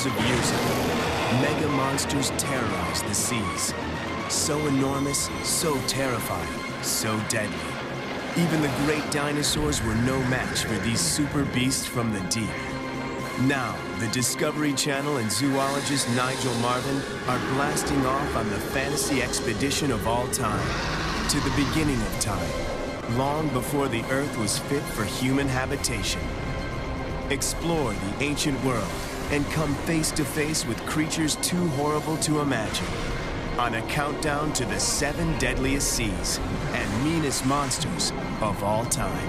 millions of years ago, mega monsters terrorized the seas. So enormous, so terrifying, so deadly. Even the great dinosaurs were no match for these super beasts from the deep. Now, the Discovery Channel and zoologist Nigel Marven are blasting off on the fantasy expedition of all time, to the beginning of time, long before the Earth was fit for human habitation. Explore the ancient world and come face to face with creatures too horrible to imagine. On a countdown to the 7 deadliest seas and meanest monsters of all time.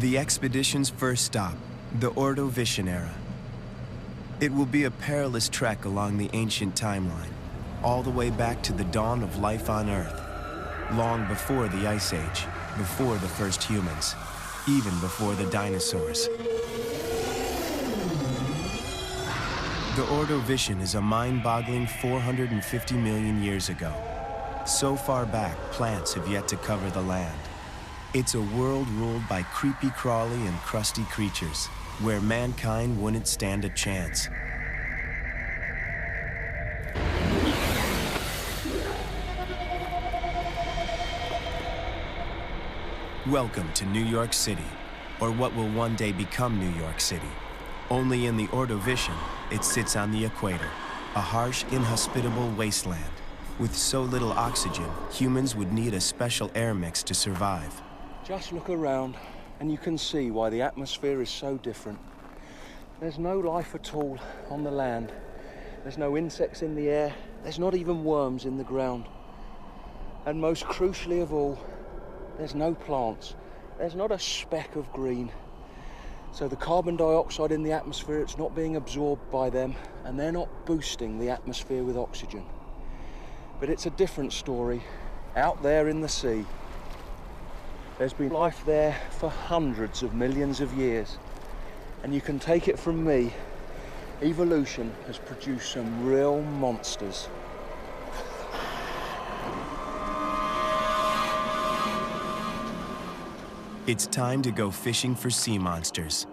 The expedition's first stop, the Ordovician era. It will be a perilous trek along the ancient timeline, all the way back to the dawn of life on Earth, long before the Ice Age, before the first humans, even before the dinosaurs. The Ordovician is a mind-boggling 450 million years ago. So far back, plants have yet to cover the land. It's a world ruled by creepy-crawly and crusty creatures, where mankind wouldn't stand a chance. Welcome to New York City, or what will one day become New York City. Only in the Ordovician, it sits on the equator, a harsh, inhospitable wasteland. With so little oxygen, humans would need a special air mix to survive. Just look around and you can see why the atmosphere is so different. There's no life at all on the land. There's no insects in the air. There's not even worms in the ground. And most crucially of all, there's no plants. There's not a speck of green. So the carbon dioxide in the atmosphere, it's not being absorbed by them, and they're not boosting the atmosphere with oxygen. But it's a different story out there in the sea. There's been life there for hundreds of millions of years. And you can take it from me, evolution has produced some real monsters. It's time to go fishing for sea monsters.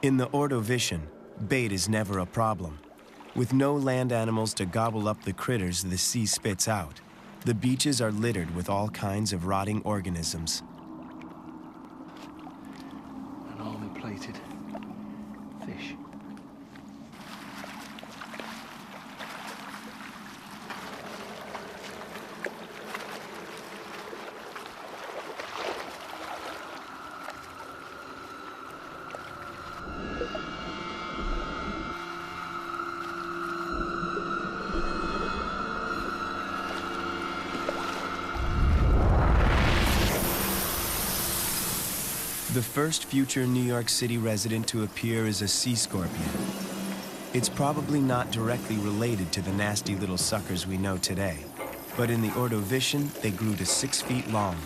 In the Ordovician, bait is never a problem. With no land animals to gobble up the critters the sea spits out, the beaches are littered with all kinds of rotting organisms. An armor-plated fish. The first future New York City resident to appear is a sea scorpion. It's probably not directly related to the nasty little suckers we know today, but in the Ordovician, they grew to 6 feet long.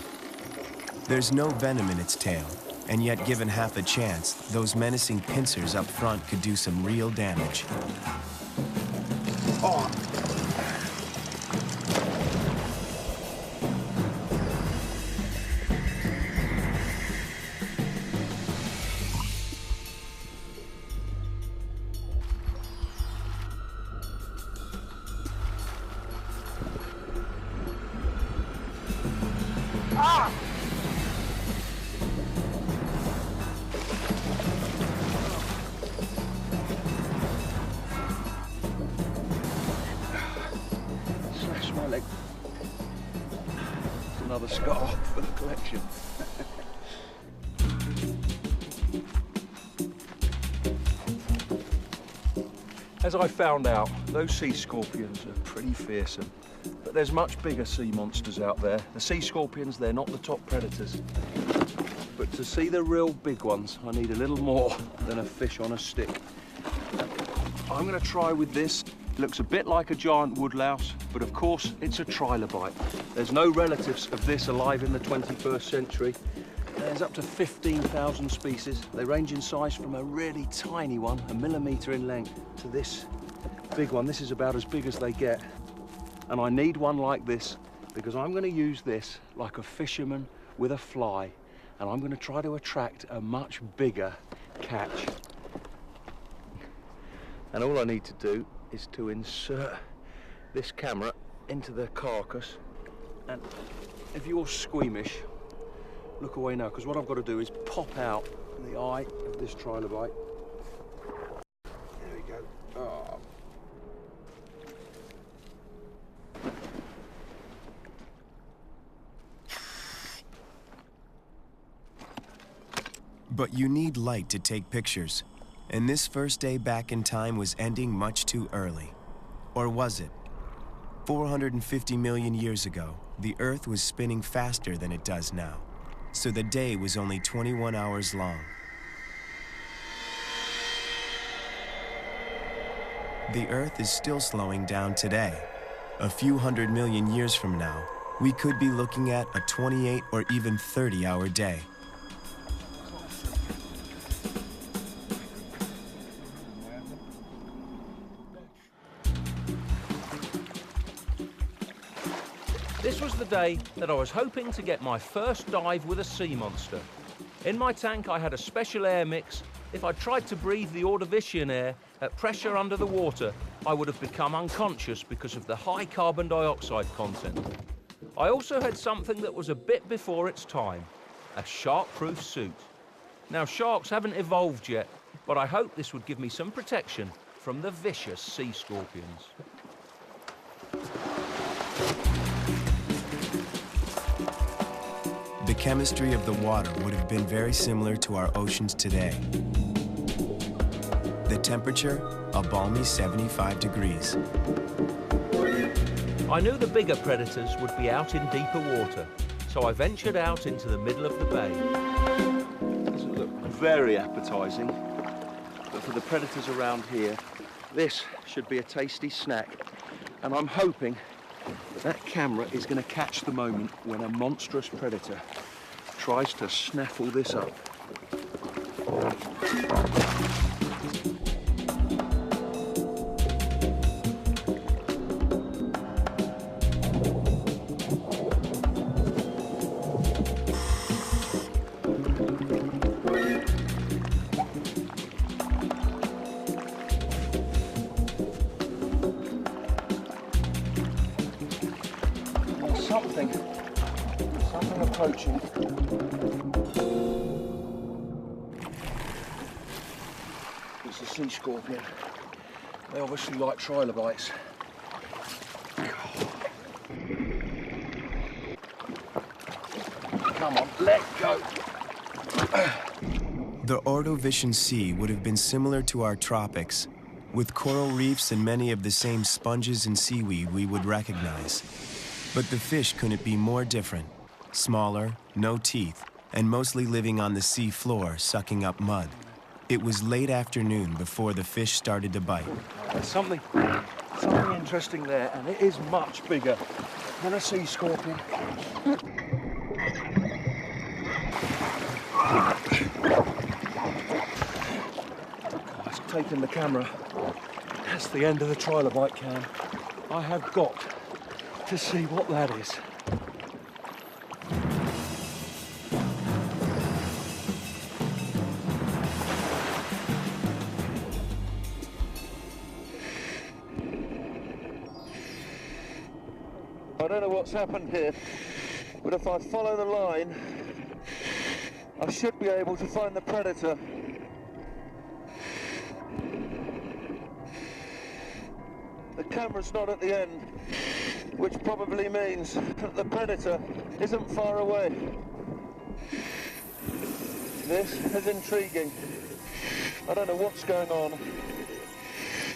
There's no venom in its tail, and yet given half a chance, those menacing pincers up front could do some real damage. Oh. Ah! Slashed my leg. Another scar for the collection. As I found out, those sea scorpions are pretty fearsome. But there's much bigger sea monsters out there. The sea scorpions, they're not the top predators. But to see the real big ones, I need a little more than a fish on a stick. I'm going to try with this. It looks a bit like a giant woodlouse, but of course, it's a trilobite. There's no relatives of this alive in the 21st century. There's up to 15,000 species. They range in size from a really tiny one, 1 millimetre in length, to this big one. This is about as big as they get. And I need one like this because I'm going to use this like a fisherman with a fly, and I'm going to try to attract a much bigger catch. And all I need to do is to insert this camera into the carcass, and if you're squeamish, look away now, because what I've got to do is pop out the eye of this trilobite. There we go. Oh. But you need light to take pictures, and this first day back in time was ending much too early. Or was it? 450 million years ago, the Earth was spinning faster than it does now, so the day was only 21 hours long. The Earth is still slowing down today. A few 100 million years from now, we could be looking at a 28 or even 30-hour day. This was the day that I was hoping to get my first dive with a sea monster. In my tank I had a special air mix. If I tried to breathe the Ordovician air at pressure under the water, I would have become unconscious because of the high carbon dioxide content. I also had something that was a bit before its time, a shark-proof suit. Now sharks haven't evolved yet, but I hope this would give me some protection from the vicious sea scorpions. The chemistry of the water would have been very similar to our oceans today. The temperature, a balmy 75 degrees. I knew the bigger predators would be out in deeper water, so I ventured out into the middle of the bay. Doesn't look very appetizing, but for the predators around here, this should be a tasty snack. And I'm hoping that camera is going to catch the moment when a monstrous predator tries to snaffle this up. Something approaching. It's a sea scorpion. They obviously like trilobites. Come on, let go. The Ordovician Sea would have been similar to our tropics, with coral reefs and many of the same sponges and seaweed we would recognize. But the fish couldn't be more different. Smaller, no teeth, and mostly living on the sea floor, sucking up mud. It was late afternoon before the fish started to bite. There's something interesting there, and it is much bigger than a sea scorpion. It's taken the camera. That's the end of the trilobite cam. I have got to see what that is. I don't know what's happened here, but if I follow the line, I should be able to find the predator. The camera's not at the end, which probably means that the predator isn't far away. This is intriguing. I don't know what's going on.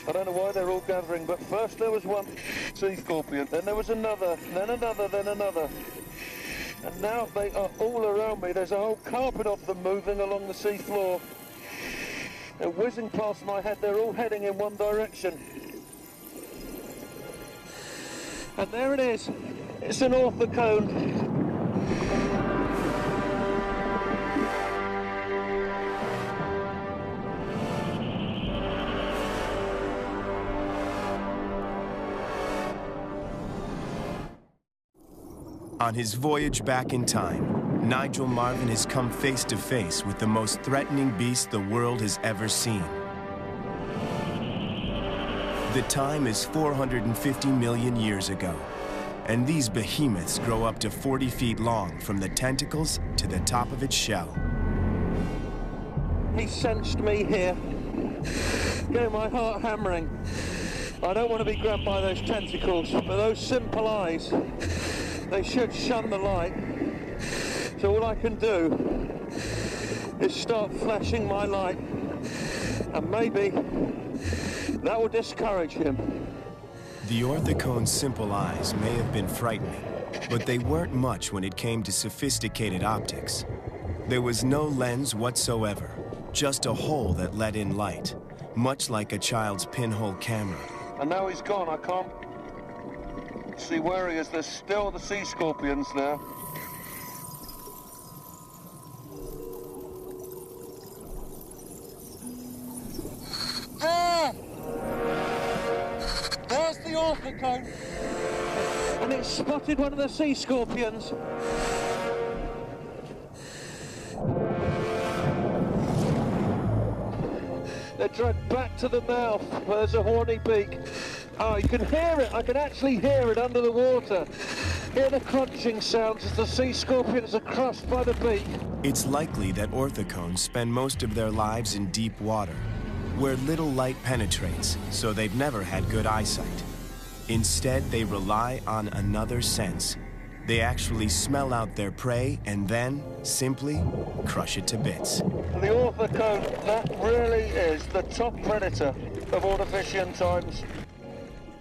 I don't know why they're all gathering, but first there was one sea scorpion, then there was another, then another, then another. And now they are all around me. There's a whole carpet of them moving along the sea floor. They're whizzing past my head. They're all heading in one direction. And there it is. It's an orthocone. On his voyage back in time, Nigel Marven has come face to face with the most threatening beast the world has ever seen. The time is 450 million years ago, and these behemoths grow up to 40 feet long from the tentacles to the top of its shell. He sensed me here, getting my heart hammering. I don't want to be grabbed by those tentacles, but those simple eyes, they should shun the light. So all I can do is start flashing my light, and maybe that will discourage him. The Orthocone's simple eyes may have been frightening, but they weren't much when it came to sophisticated optics. There was no lens whatsoever, just a hole that let in light, much like a child's pinhole camera. And now he's gone, I can't see where he is. There's still the sea scorpions there. Ah! There's the Orthocone. And it's spotted one of the sea scorpions. They're dragged back to the mouth where there's a horny beak. Oh, you can hear it. I can actually hear it under the water. Hear the crunching sounds as the sea scorpions are crushed by the beak. It's likely that orthocones spend most of their lives in deep water, where little light penetrates, so they've never had good eyesight. Instead, they rely on another sense. They actually smell out their prey and then simply crush it to bits. The Orthocone, that really is the top predator of Ordovician times.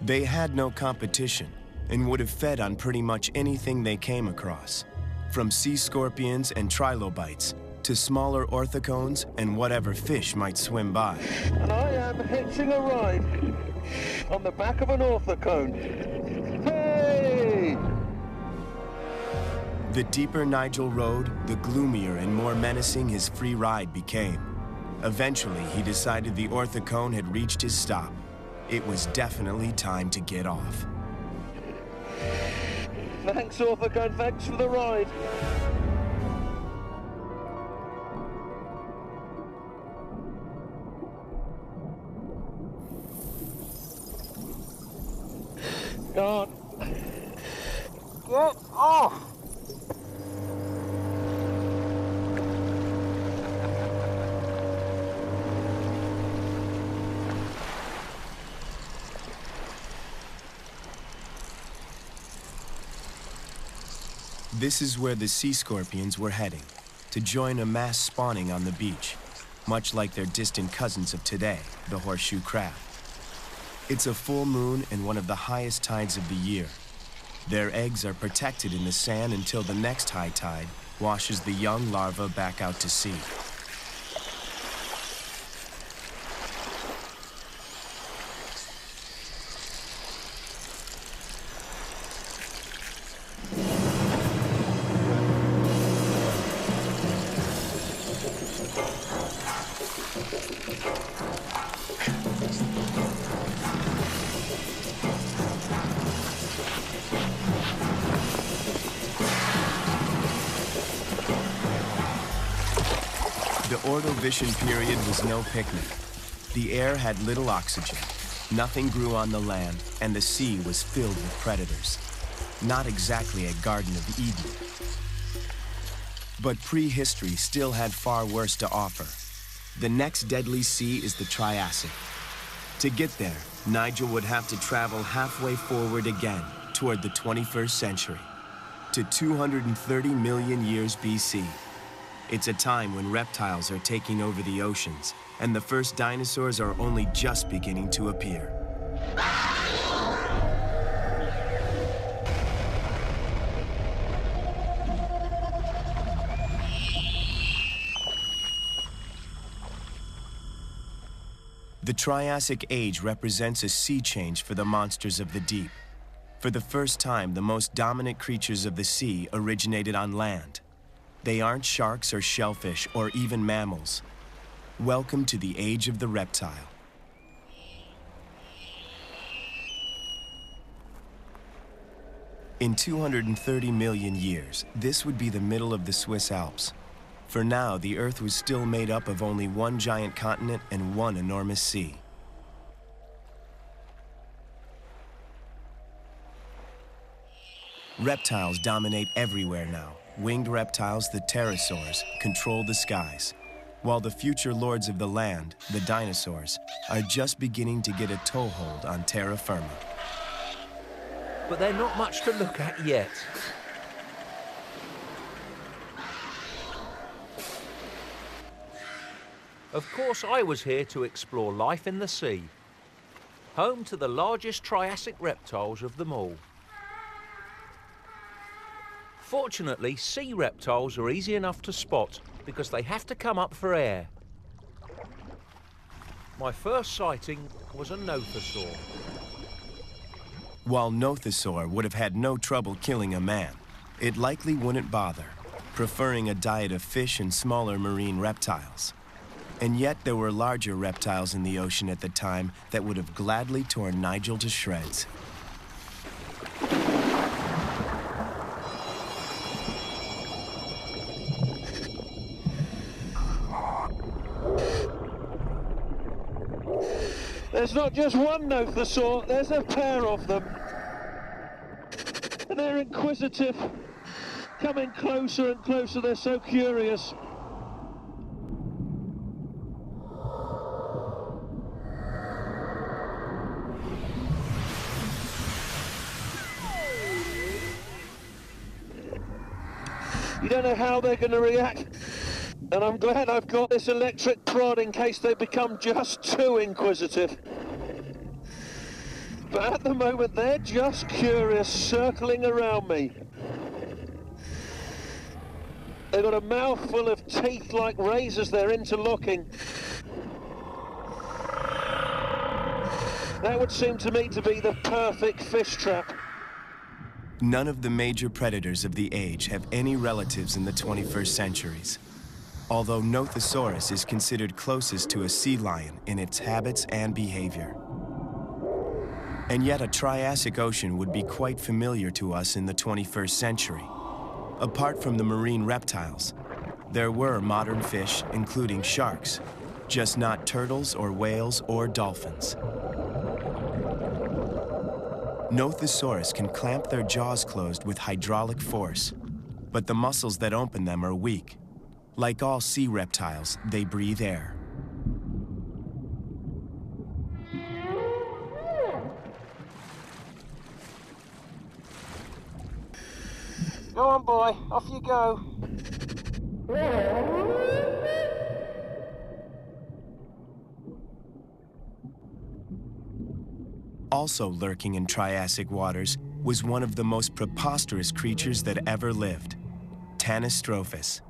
They had no competition and would have fed on pretty much anything they came across, from sea scorpions and trilobites to smaller orthocones and whatever fish might swim by. And I am hitching a ride on the back of an Orthocone. Hey! The deeper Nigel rode, the gloomier and more menacing his free ride became. Eventually, he decided the Orthocone had reached his stop. It was definitely time to get off. Thanks, Orthocone, thanks for the ride. Go on. Get off! This is where the sea scorpions were heading, to join a mass spawning on the beach, much like their distant cousins of today, the horseshoe crab. It's a full moon and one of the highest tides of the year. Their eggs are protected in the sand until the next high tide washes the young larvae back out to sea. The Ordovician period was no picnic. The air had little oxygen, nothing grew on the land, and the sea was filled with predators. Not exactly a Garden of Eden. But prehistory still had far worse to offer. The next deadly sea is the Triassic. To get there, Nigel would have to travel halfway forward again toward the 21st century, to 230 million years BC. It's a time when reptiles are taking over the oceans, and the first dinosaurs are only just beginning to appear. The Triassic Age represents a sea change for the monsters of the deep. For the first time, the most dominant creatures of the sea originated on land. They aren't sharks or shellfish or even mammals. Welcome to the age of the reptile. In 230 million years, this would be the middle of the Swiss Alps. For now, the Earth was still made up of only one giant continent and one enormous sea. Reptiles dominate everywhere now. Winged reptiles, the pterosaurs, control the skies, while the future lords of the land, the dinosaurs, are just beginning to get a toehold on terra firma. But they're not much to look at yet. Of course, I was here to explore life in the sea, home to the largest Triassic reptiles of them all. Fortunately, sea reptiles are easy enough to spot because they have to come up for air. My first sighting was a nothosaur. While Nothosaur would have had no trouble killing a man, it likely wouldn't bother, preferring a diet of fish and smaller marine reptiles. And yet there were larger reptiles in the ocean at the time that would have gladly torn Nigel to shreds. There's not just one Nothosaur, there's a pair of them. And they're inquisitive, coming closer and closer, they're so curious. You don't know how they're going to react. And I'm glad I've got this electric prod in case they become just too inquisitive. But at the moment, they're just curious, circling around me. They've got a mouth full of teeth like razors, they're interlocking. That would seem to me to be the perfect fish trap. None of the major predators of the age have any relatives in the 21st centuries, although Nothosaurus is considered closest to a sea lion in its habits and behavior. And yet a Triassic ocean would be quite familiar to us in the 21st century. Apart from the marine reptiles, there were modern fish, including sharks, just not turtles or whales or dolphins. Nothosaurus can clamp their jaws closed with hydraulic force, but the muscles that open them are weak. Like all sea reptiles, they breathe air. Go on, boy, off you go. Also lurking in Triassic waters was one of the most preposterous creatures that ever lived, Tanystrophus.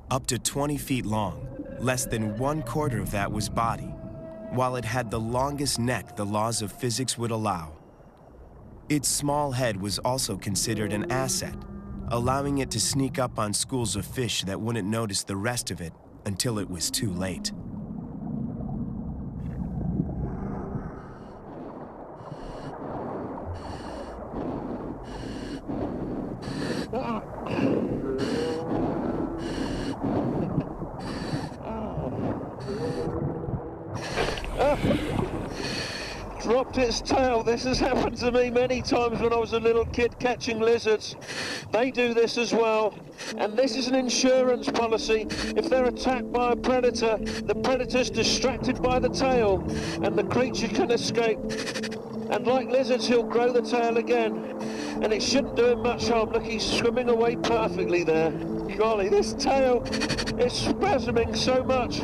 Up to 20 feet long, less than 1/4 of that was body, while it had the longest neck the laws of physics would allow. Its small head was also considered an asset, allowing it to sneak up on schools of fish that wouldn't notice the rest of it until it was too late. Dropped its tail. This has happened to me many times when I was a little kid catching lizards. They do this as well. And this is an insurance policy. If they're attacked by a predator, the predator's distracted by the tail and the creature can escape. And like lizards, he'll grow the tail again. And it shouldn't do him much harm. Look, he's swimming away perfectly there. Golly, this tail is spasming so much.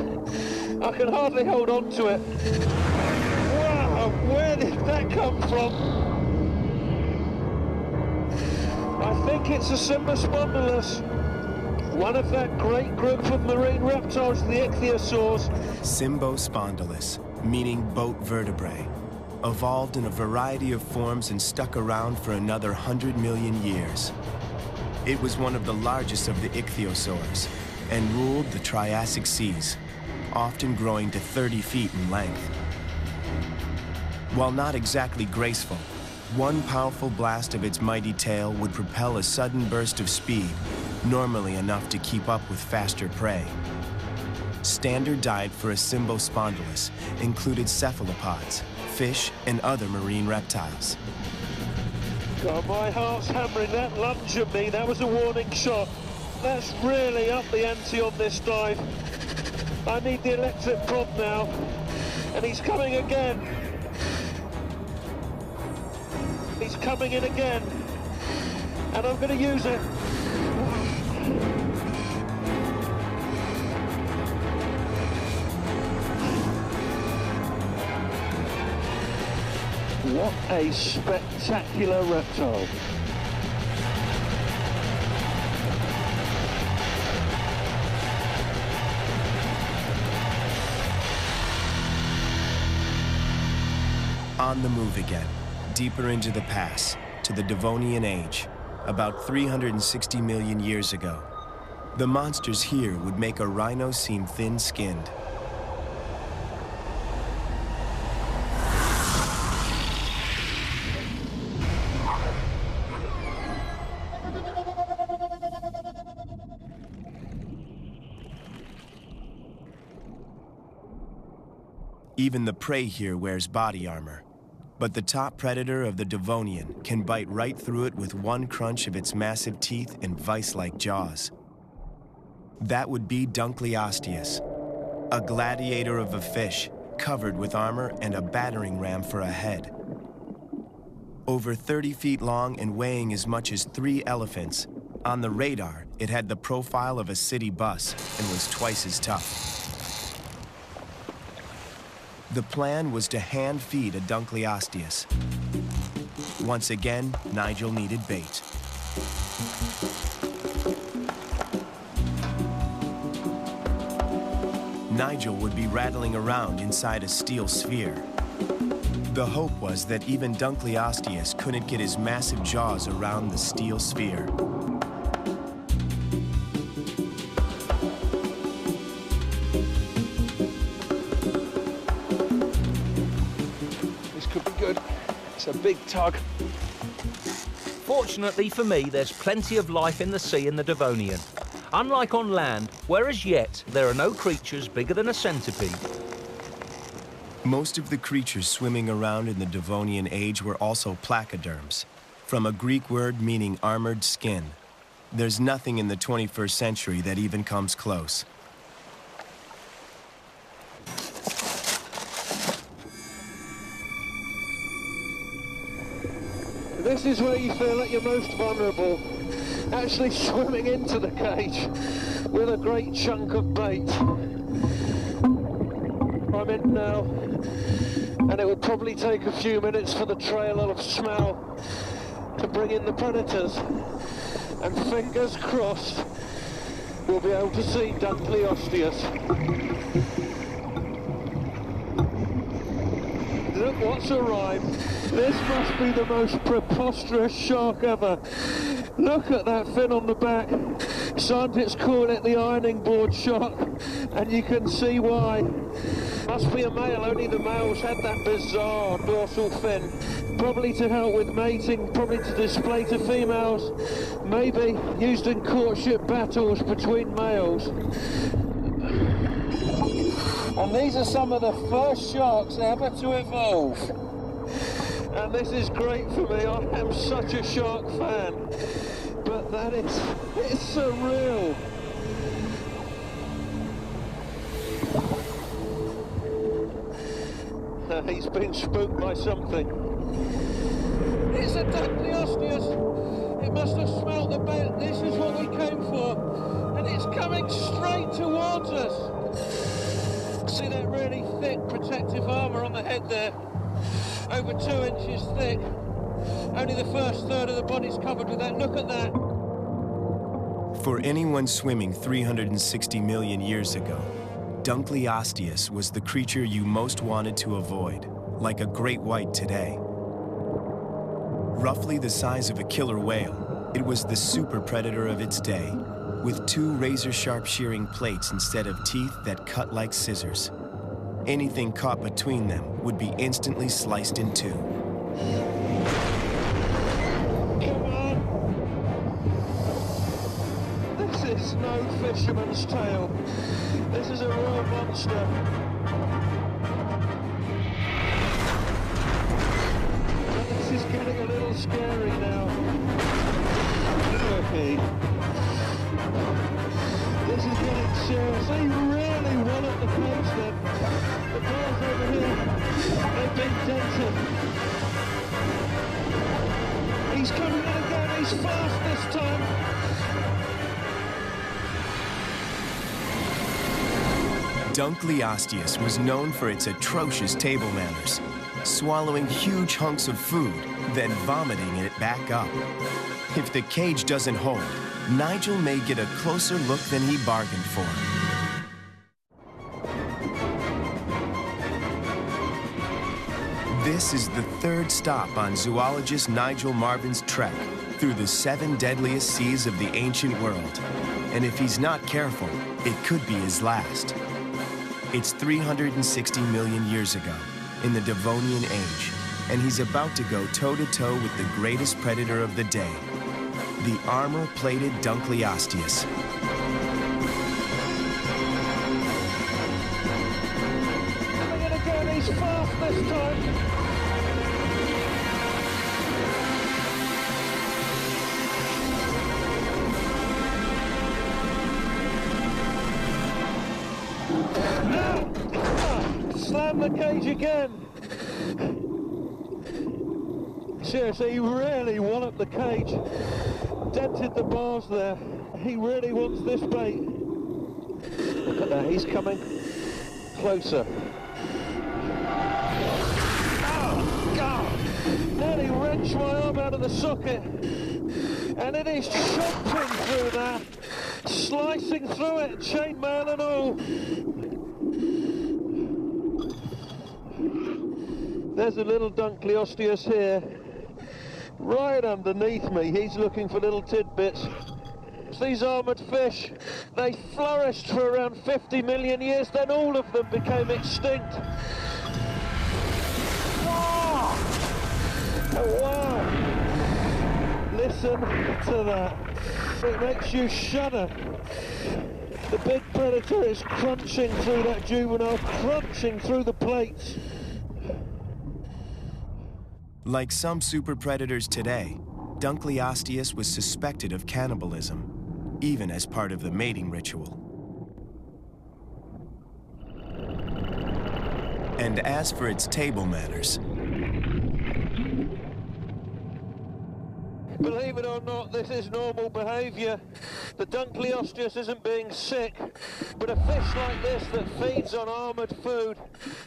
I can hardly hold on to it. Wow, where did that come from? I think it's a Cymbospondylus, one of that great group of marine reptiles, the ichthyosaurs. Cymbospondylus, meaning boat vertebrae, evolved in a variety of forms and stuck around for another 100 million years. It was one of the largest of the ichthyosaurs and ruled the Triassic seas, often growing to 30 feet in length. While not exactly graceful, One powerful blast of its mighty tail would propel a sudden burst of speed, normally enough to keep up with faster prey. Standard diet for a Cymbospondylus included cephalopods, fish, and other marine reptiles. God, my heart's hammering. That lunge at me, that was a warning shot. That's really up the ante on this dive. I need the electric prod now. And he's coming again. He's coming in again. And I'm going to use it. What a spectacular reptile. On the move again, deeper into the pass, to the Devonian Age, about 360 million years ago. The monsters here would make a rhino seem thin-skinned. Even the prey here wears body armor. But the top predator of the Devonian can bite right through it with one crunch of its massive teeth and vice-like jaws. That would be Dunkleosteus, a gladiator of a fish, covered with armor and a battering ram for a head. Over 30 feet long and weighing as much as 3 elephants, on the radar, it had the profile of a city bus and was twice as tough. The plan was to hand-feed a Dunkleosteus. Once again, Nigel needed bait. Nigel would be rattling around inside a steel sphere. The hope was that even Dunkleosteus couldn't get his massive jaws around the steel sphere. It's a big tug. Fortunately for me, there's plenty of life in the sea in the Devonian. Unlike on land, where as yet there are no creatures bigger than a centipede. Most of the creatures swimming around in the Devonian Age were also placoderms, from a Greek word meaning armored skin. There's nothing in the 21st century that even comes close. This is where you feel at your most vulnerable, actually swimming into the cage with a great chunk of bait. I'm in now, and it would probably take a few minutes for the trail of smell to bring in the predators, and fingers crossed we'll be able to see Dunkleosteus. Look what's arrived. This must be the most preposterous shark ever. Look at that fin on the back. Scientists call it the ironing board shark, and you can see why. Must be a male, only the males had that bizarre dorsal fin. Probably to help with mating, probably to display to females. Maybe used in courtship battles between males. And these are some of the first sharks ever to evolve. And this is great for me. I am such a shark fan. But it's surreal. He's been spooked by something. It's a Dunkleosteus. It must have smelt the bait. This is what we came for. And it's coming straight towards us. See that really thick protective armour on the head there? Over 2 inches thick. Only the first third of the body's covered with that. Look at that. For anyone swimming 360 million years ago, Dunkleosteus was the creature you most wanted to avoid, like a great white today. Roughly the size of a killer whale, it was the super predator of its day, with 2 razor-sharp shearing plates instead of teeth that cut like scissors. Anything caught between them would be instantly sliced in two. is no fisherman's tale. This is a real monster. This is getting a little scary now. Okay. This is getting serious. He really walloped the cage then. The bars over here, they've been dented. He's coming in again, he's fast this time. Dunkley Osteus was known for its atrocious table manners, swallowing huge hunks of food, then vomiting it back up. If the cage doesn't hold, Nigel may get a closer look than he bargained for. This is the third stop on zoologist Nigel Marven's trek through the 7 deadliest seas of the ancient world. And if he's not careful, it could be his last. It's 360 million years ago, in the Devonian Age, and he's about to go toe-to-toe with the greatest predator of the day, the armor-plated Dunkley Osteus. Coming in again, he's fast this time. Slam the cage again. Seriously, he really walloped the cage. Dented the bars there. He really wants this bait. Look at that, he's coming closer. Oh, God! Nearly wrenched my arm out of the socket. And it is chomping through that. Slicing through it, chainmail and all. There's a little Dunkley Osteus here, right underneath me. He's looking for little tidbits. These armoured fish, they flourished for around 50 million years, then all of them became extinct. Wow! Oh, wow! Listen to that. It makes you shudder. The big predator is crunching through that juvenile, crunching through the plates. Like some super predators today, Dunkley Osteus was suspected of cannibalism, even as part of the mating ritual. And as for its table manners, believe it or not, this is normal behaviour. The Dunkley Osteus isn't being sick, but a fish like this that feeds on armoured food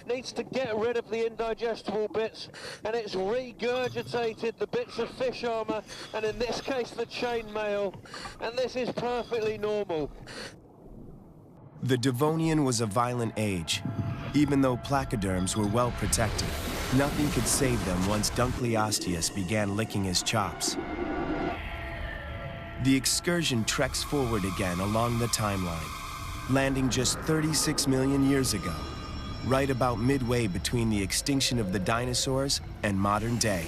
needs to get rid of the indigestible bits, and it's regurgitated the bits of fish armour, and in this case the chainmail, and this is perfectly normal. the Devonian was a violent age. Even though placoderms were well protected, nothing could save them once Dunkley Osteus began licking his chops. The excursion treks forward again along the timeline, landing just 36 million years ago, right about midway between the extinction of the dinosaurs and modern day.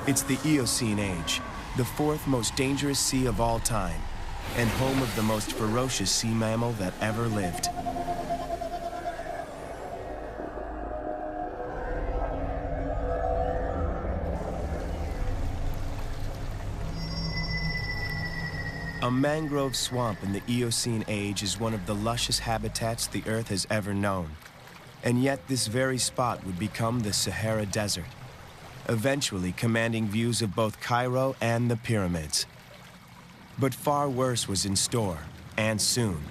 It's the Eocene Age, the fourth most dangerous sea of all time, and home of the most ferocious sea mammal that ever lived. A mangrove swamp in the Eocene Age is one of the luscious habitats the Earth has ever known. And yet this very spot would become the Sahara Desert, eventually commanding views of both Cairo and the pyramids. But far worse was in store, and soon.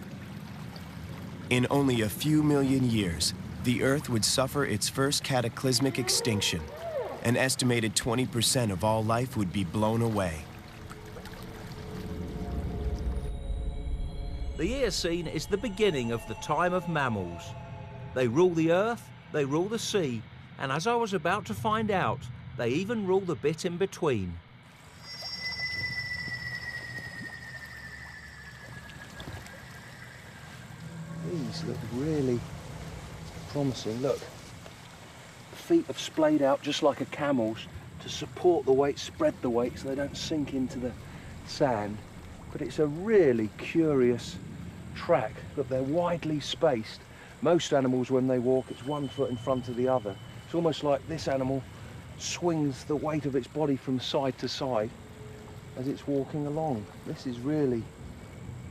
In only a few million years, the Earth would suffer its first cataclysmic extinction. An estimated 20% of all life would be blown away. The Eocene is the beginning of the time of mammals. They rule the earth, they rule the sea, and as I was about to find out, they even rule the bit in between. These look really promising. Look, the feet have splayed out just like a camel's to support the weight, spread the weight so they don't sink into the sand. But it's a really curious track. Look, they're widely spaced. Most animals, when they walk, it's 1 foot in front of the other. It's almost like this animal swings the weight of its body from side to side as it's walking along. This is really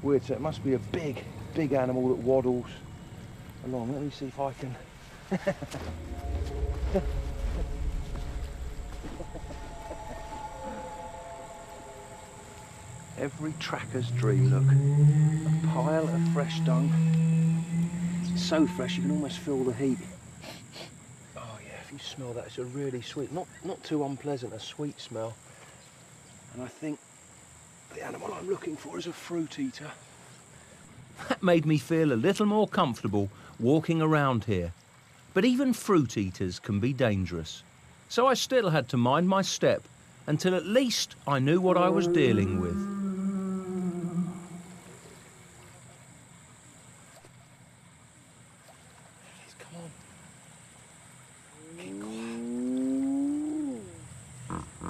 weird. So it must be a big, big animal that waddles along. Let me see if I can... Every tracker's dream, look. A pile of fresh dung. It's so fresh you can almost feel the heat. Oh yeah, if you smell that, it's a really sweet, not too unpleasant, a sweet smell. And I think the animal I'm looking for is a fruit eater. That made me feel a little more comfortable walking around here. But even fruit eaters can be dangerous. So I still had to mind my step until at least I knew what I was dealing with. Come on. Keep quiet.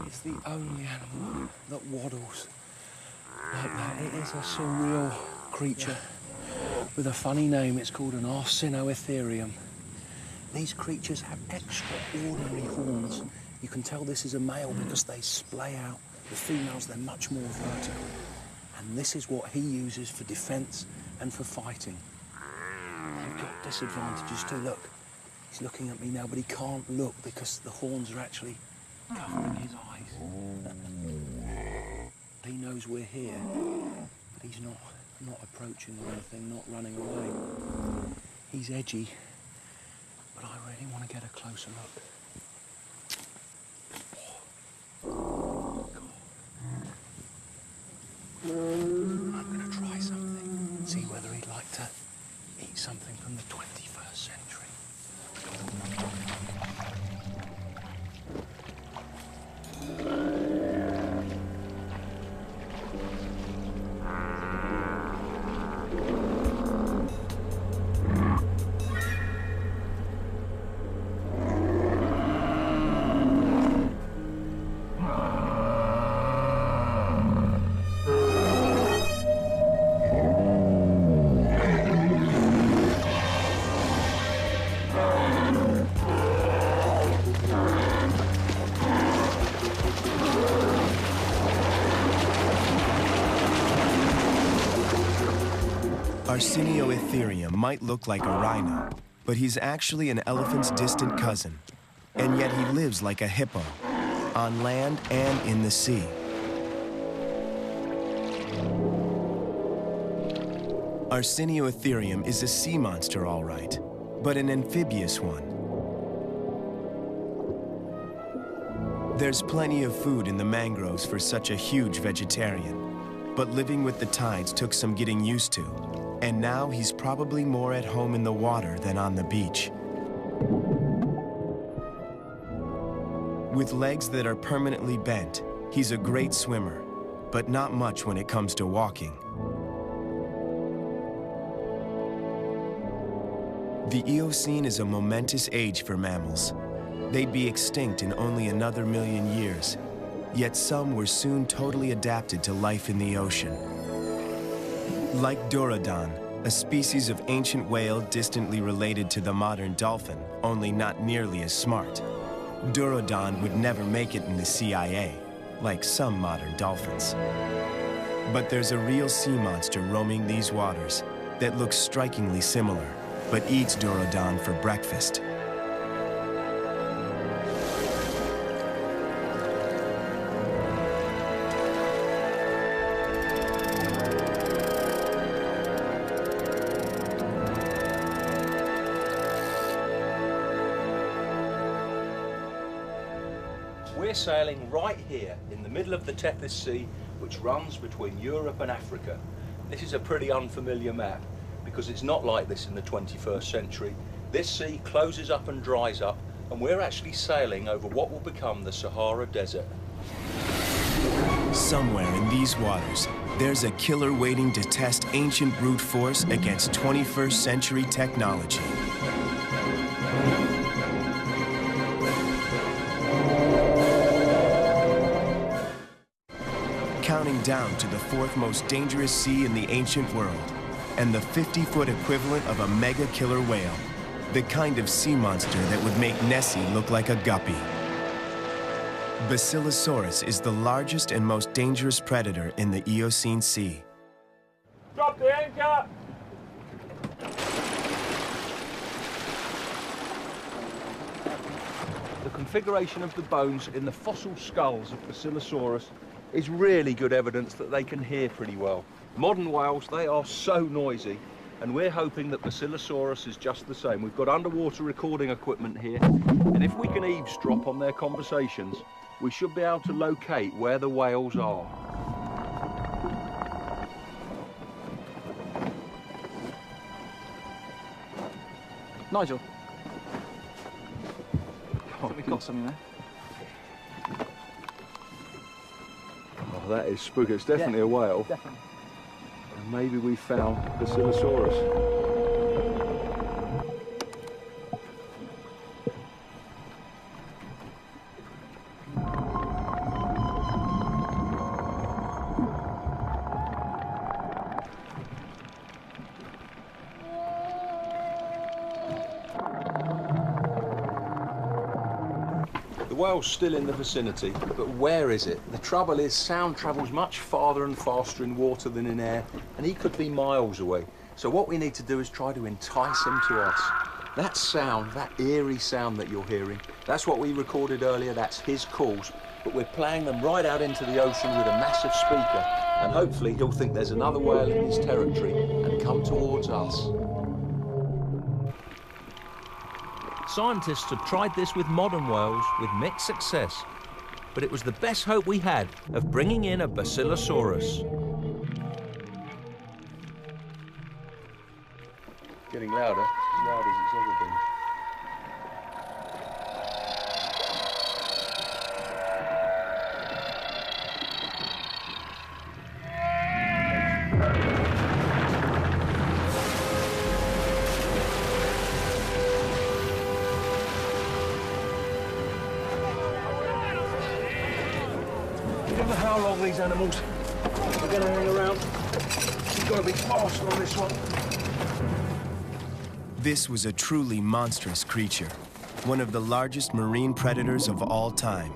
It's the only animal that waddles like that. It is a surreal creature with a funny name. It's called an Arsinoitherium. These creatures have extraordinary horns. You can tell this is a male because they splay out. The females, they're much more vertical. And this is what he uses for defence and for fighting. You've got disadvantages to look. He's looking at me now, but he can't look because the horns are actually covering his eyes. He knows we're here, but he's not approaching or anything, not running away. He's edgy, but I really want to get a closer look. I'm going to try something, see whether he'd like to eat something from the 21st century. Arsinoitherium might look like a rhino, but he's actually an elephant's distant cousin. And yet he lives like a hippo, on land and in the sea. Arsinoitherium is a sea monster, all right, but an amphibious one. There's plenty of food in the mangroves for such a huge vegetarian, but living with the tides took some getting used to. And now he's probably more at home in the water than on the beach. With legs that are permanently bent, he's a great swimmer, but not much when it comes to walking. The Eocene is a momentous age for mammals. They'd be extinct in only another 1,000,000 years, yet some were soon totally adapted to life in the ocean. Like Dorodon, a species of ancient whale distantly related to the modern dolphin, only not nearly as smart. Dorodon would never make it in the CIA, like some modern dolphins. But there's a real sea monster roaming these waters that looks strikingly similar, but eats Dorodon for breakfast. We're sailing right here in the middle of the Tethys Sea, which runs between Europe and Africa. This is a pretty unfamiliar map because it's not like this in the 21st century. This sea closes up and dries up, and we're actually sailing over what will become the Sahara Desert. Somewhere in these waters, there's a killer waiting to test ancient brute force against 21st century technology. counting down to the fourth most dangerous sea in the ancient world, and the 50-foot equivalent of a mega killer whale, the kind of sea monster that would make Nessie look like a guppy. Basilosaurus is the largest and most dangerous predator in the Eocene Sea. Drop the anchor! The configuration of the bones in the fossil skulls of Basilosaurus is really good evidence that they can hear pretty well. Modern whales, they are so noisy, and we're hoping that Basilosaurus is just the same. We've got underwater recording equipment here, and if we can eavesdrop on their conversations, we should be able to locate where the whales are. Nigel. We've got something there. Oh, that is spooky. It's definitely a whale. Definitely. And maybe we found Basilosaurus. The whale's still in the vicinity, but where is it? The trouble is, sound travels much farther and faster in water than in air, and he could be miles away. So what we need to do is try to entice him to us. That sound, that eerie sound that you're hearing, that's what we recorded earlier, that's his calls, but we're playing them right out into the ocean with a massive speaker, and hopefully he'll think there's another whale in his territory and come towards us. Scientists have tried this with modern whales with mixed success, but it was the best hope we had of bringing in a Basilosaurus. Getting louder, as loud as it's ever been. I don't know how long these animals are going to hang around. You've got to be fast on this one. This was a truly monstrous creature, one of the largest marine predators of all time.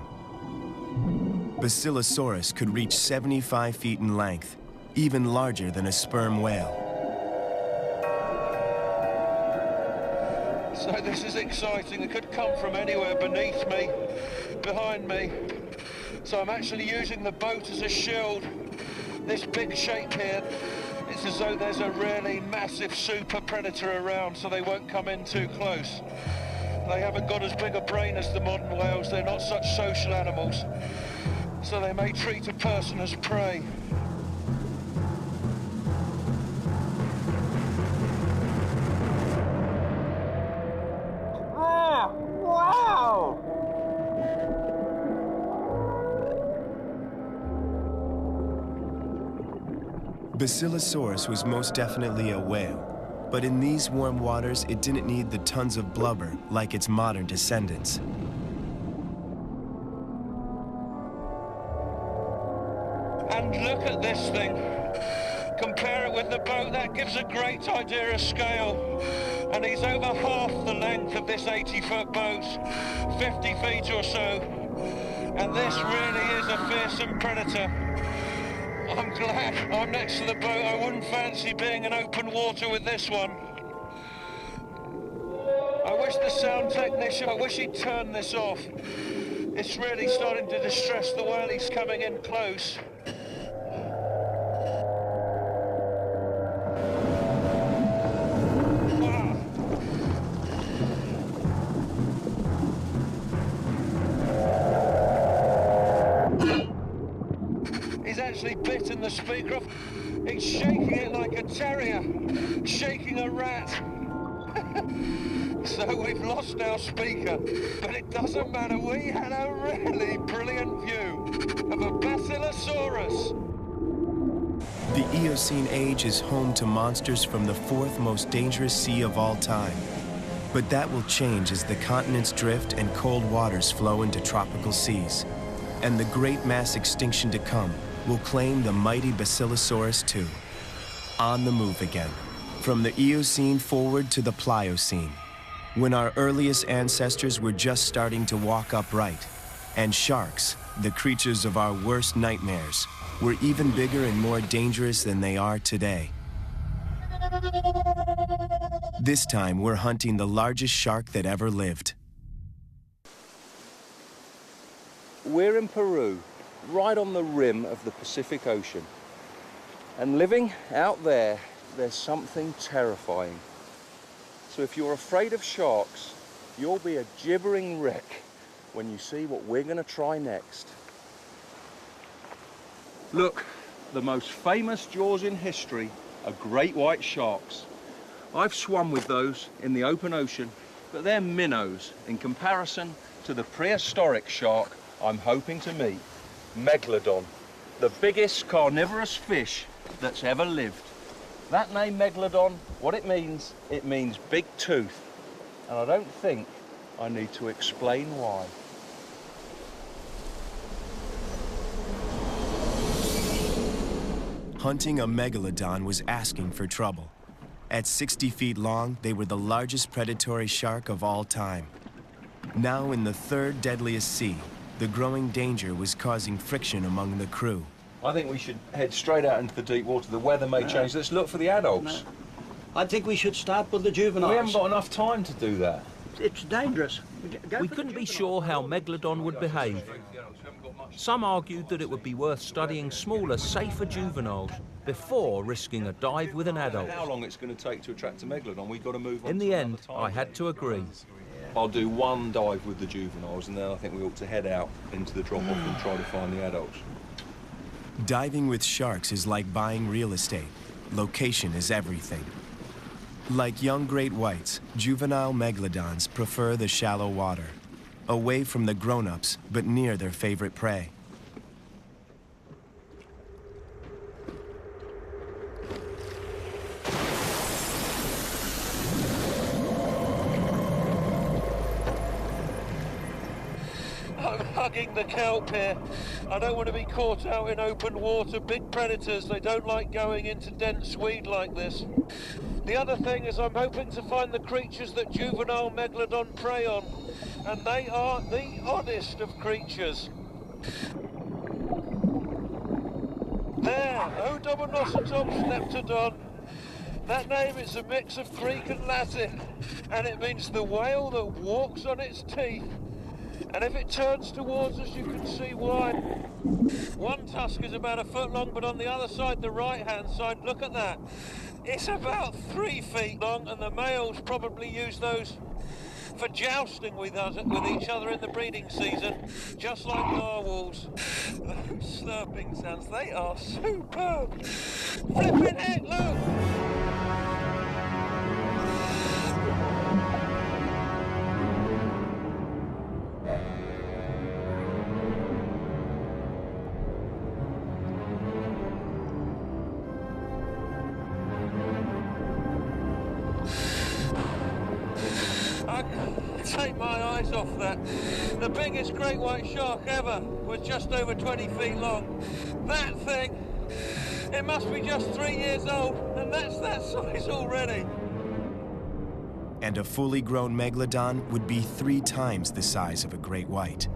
Basilosaurus could reach 75 feet in length, even larger than a sperm whale. So this is exciting. It could come from anywhere beneath me, behind me. So I'm actually using the boat as a shield. This big shape here, it's as though there's a really massive super predator around, so they won't come in too close. They haven't got as big a brain as the modern whales. They're not such social animals, so they may treat a person as prey. Basilosaurus was most definitely a whale, but in these warm waters, it didn't need the tons of blubber like its modern descendants. And look at this thing. Compare it with the boat, that gives a great idea of scale. And he's over half the length of this 80-foot boat, 50 feet or so. And this really is a fearsome predator. I'm glad I'm next to the boat. I wouldn't fancy being in open water with this one. I wish the sound technician, I wish he'd turn this off. It's really starting to distress the whale. He's coming in close. Bitten the speaker off. He's shaking it like a terrier, shaking a rat. So we've lost our speaker, but it doesn't matter. We had a really brilliant view of a Basilosaurus. The Eocene age is home to monsters from the fourth most dangerous sea of all time. But that will change as the continents drift and cold waters flow into tropical seas. And the great mass extinction to come will claim the mighty Basilosaurus II. On the move again, from the Eocene forward to the Pliocene, when our earliest ancestors were just starting to walk upright, and sharks, the creatures of our worst nightmares, were even bigger and more dangerous than they are today. This time, we're hunting the largest shark that ever lived. We're in Peru, right on the rim of the Pacific Ocean. And living out there, there's something terrifying. So if you're afraid of sharks, you'll be a gibbering wreck when you see what we're going to try next. Look, the most famous jaws in history are great white sharks. I've swum with those in the open ocean, but they're minnows in comparison to the prehistoric shark I'm hoping to meet, Megalodon, the biggest carnivorous fish that's ever lived. That name, Megalodon, what it means big tooth. And I don't think I need to explain why. Hunting a megalodon was asking for trouble. At 60 feet long, they were the largest predatory shark of all time. Now in the third deadliest sea, the growing danger was causing friction among the crew. I think we should head straight out into the deep water. The weather may change. Let's look for the adults. I think we should start with the juveniles. We haven't got enough time to do that. It's dangerous. We couldn't be sure how Megalodon would behave. Some argued that it would be worth studying smaller, safer juveniles before risking a dive with an adult. How long it's going to take to attract a Megalodon, we've got to move on. In the end, I had to agree. I'll do one dive with the juveniles, and then I think we ought to head out into the drop-off and try to find the adults. Diving with sharks is like buying real estate. Location is everything. Like young great whites, juvenile megalodons prefer the shallow water, away from the grown-ups, but near their favorite prey. I'm hugging the kelp here. I don't want to be caught out in open water. Big predators, they don't like going into dense weed like this. The other thing is I'm hoping to find the creatures that juvenile megalodon prey on. And they are the oddest of creatures. There, Odobernositops leptodon. That name is a mix of Greek and Latin, and it means the whale that walks on its teeth. And if it turns towards us, you can see why. One tusk is about 1 foot long, but on the other side, the right-hand side, look at that. It's about 3 feet long, and the males probably use those for jousting with each other in the breeding season, just like narwhals. Slurping sounds, they are superb. Flipping heck, look! Take my eyes off that. The biggest great white shark ever was just over 20 feet long. That thing, it must be just 3 years old, and that's that size already. And a fully grown megalodon would be 3 times the size of a great white.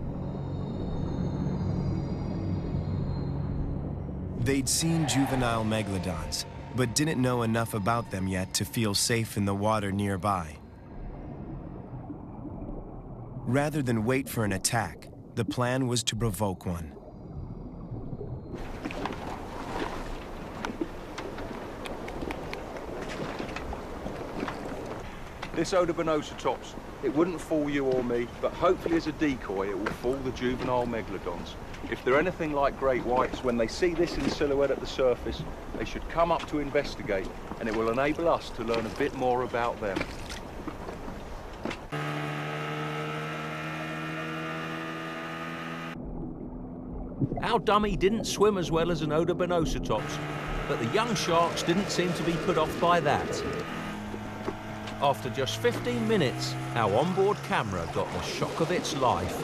They'd seen juvenile megalodons, but didn't know enough about them yet to feel safe in the water nearby. Rather than wait for an attack, the plan was to provoke one. This Odobernositops, it wouldn't fool you or me, but hopefully as a decoy it will fool the juvenile megalodons. If they're anything like great whites, when they see this in silhouette at the surface, they should come up to investigate, and it will enable us to learn a bit more about them. Our dummy didn't swim as well as an Odobernositops, but the young sharks didn't seem to be put off by that. After just 15 minutes, our onboard camera got the shock of its life.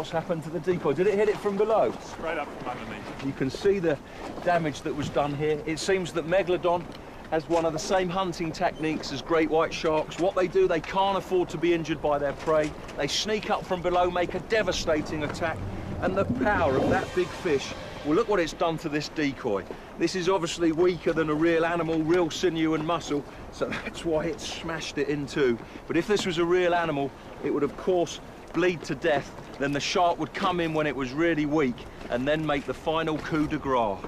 what's happened to the decoy. Did it hit it from below? Straight up from underneath. You can see the damage that was done here. It seems that Megalodon has one of the same hunting techniques as great white sharks. What they do, they can't afford to be injured by their prey. They sneak up from below, make a devastating attack, and the power of that big fish, well, look what it's done to this decoy. This is obviously weaker than a real animal, real sinew and muscle, so that's why it smashed it in two. But if this was a real animal, it would of course bleed to death. Then the shark would come in when it was really weak and then make the final coup de grace.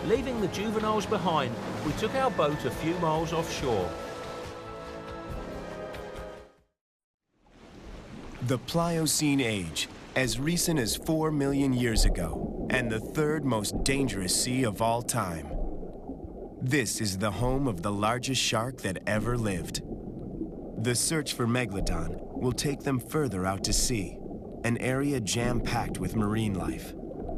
Leaving the juveniles behind, we took our boat a few miles offshore. The Pliocene Age, as recent as 4 million years ago, and the third most dangerous sea of all time. This is the home of the largest shark that ever lived. The search for Megalodon will take them further out to sea, an area jam-packed with marine life.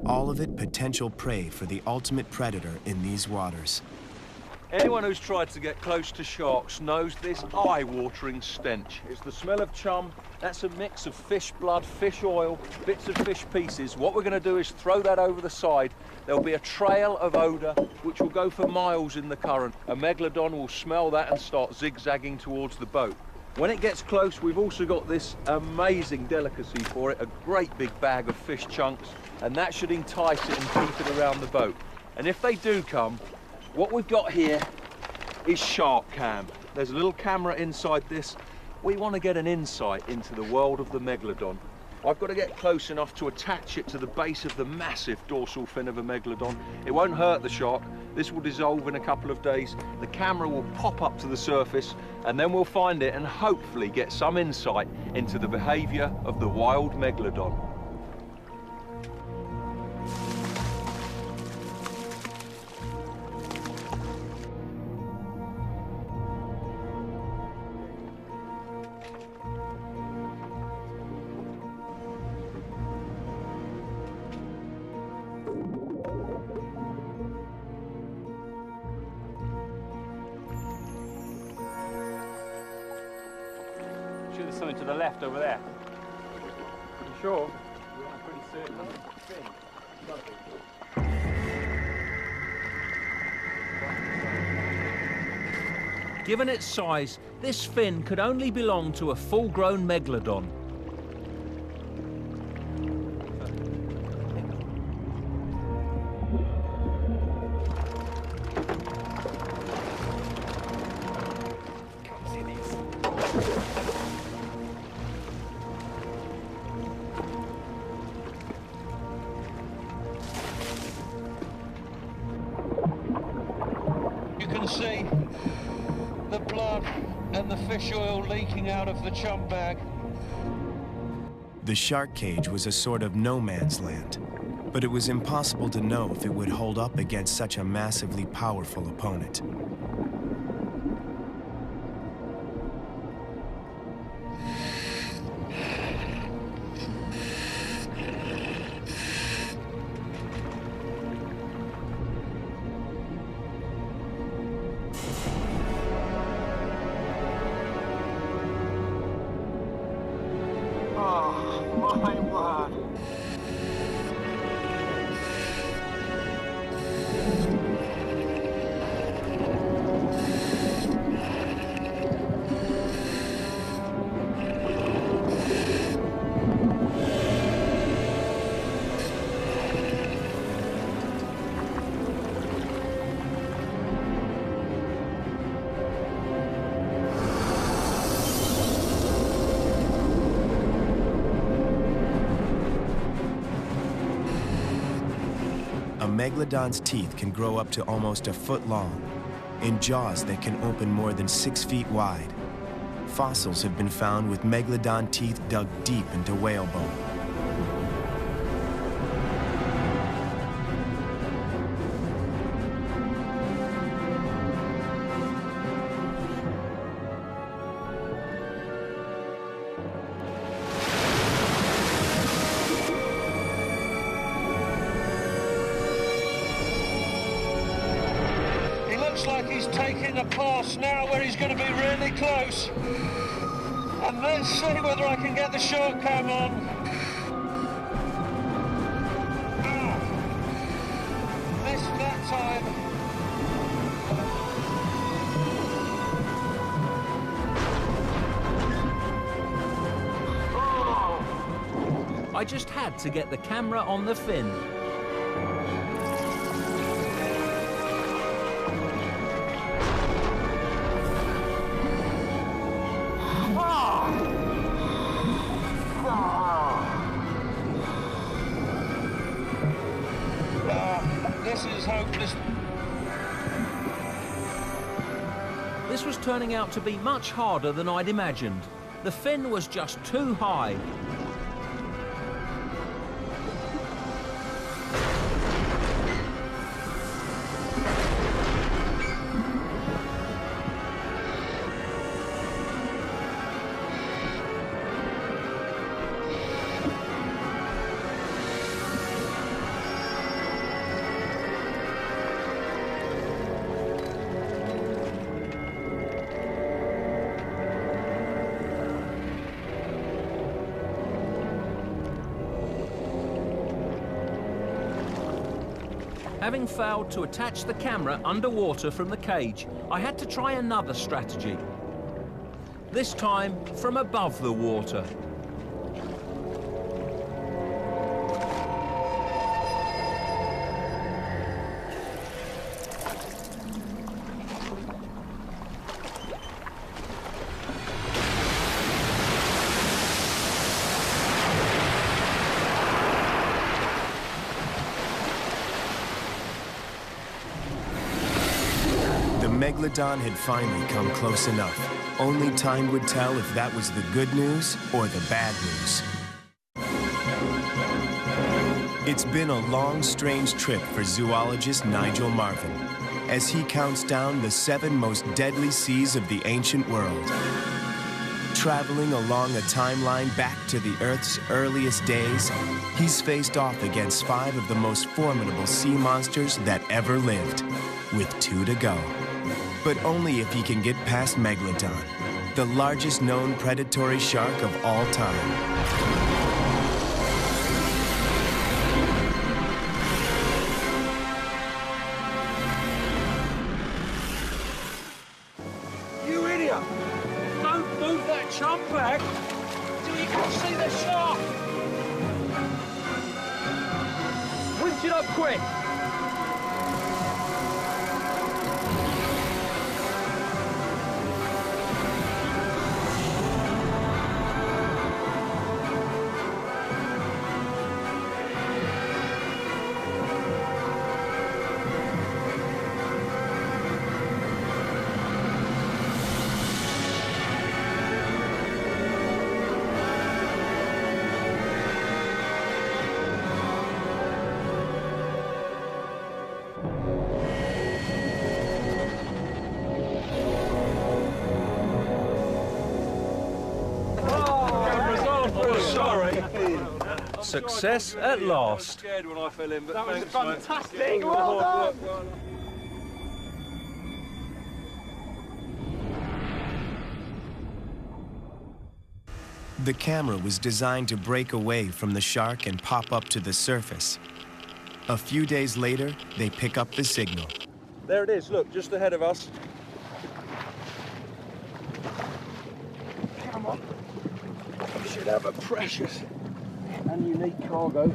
All of it potential prey for the ultimate predator in these waters. Anyone who's tried to get close to sharks knows this eye-watering stench. It's the smell of chum. That's a mix of fish blood, fish oil, bits of fish pieces. What we're going to do is throw that over the side. There'll be a trail of odour which will go for miles in the current. A Megalodon will smell that and start zigzagging towards the boat. When it gets close, we've also got this amazing delicacy for it, a great big bag of fish chunks, and that should entice it and keep it around the boat. And if they do come, what we've got here is Shark Cam. There's a little camera inside this. We want to get an insight into the world of the Megalodon. I've got to get close enough to attach it to the base of the massive dorsal fin of a Megalodon. It won't hurt the shark. This will dissolve in a couple of days. The camera will pop up to the surface, and then we'll find it and hopefully get some insight into the behaviour of the wild Megalodon. Sure there's something to the left over there. You sure? Yeah, I'm pretty certain. Given its size, this fin could only belong to a full-grown Megalodon. You can see the blood and the fish oil leaking out of the chum bag. The shark cage was a sort of no man's land, but it was impossible to know if it would hold up against such a massively powerful opponent. Oh, my word. A Megalodon's teeth can grow up to almost a foot long, in jaws that can open more than 6 feet wide. Fossils have been found with Megalodon teeth dug deep into whalebone. looks like he's taking a pass now where he's going to be really close. And let's see whether I can get the short cam on. Missed that time. I just had to get the camera on the fin. This is hopeless. This was turning out to be much harder than I'd imagined. The fin was just too high. Having failed to attach the camera underwater from the cage, I had to try another strategy. This time from above the water. The Megalodon had finally come close enough. Only time would tell if that was the good news or the bad news. It's been a long, strange trip for zoologist Nigel Marven as he counts down the 7 most deadly seas of the ancient world. Traveling along a timeline back to the Earth's earliest days, he's faced off against 5 of the most formidable sea monsters that ever lived, with 2 to go. But only if he can get past Megalodon, the largest known predatory shark of all time. You idiot! Don't move that chump bag till you can see the shark! Winch it up quick! Success at last. Scared when I fell in, but That was thanks, fantastic! mate. Well done! The camera was designed to break away from the shark and pop up to the surface. A few days later, they pick up the signal. There it is, look, just ahead of us. Come on. We should have a precious and unique cargo.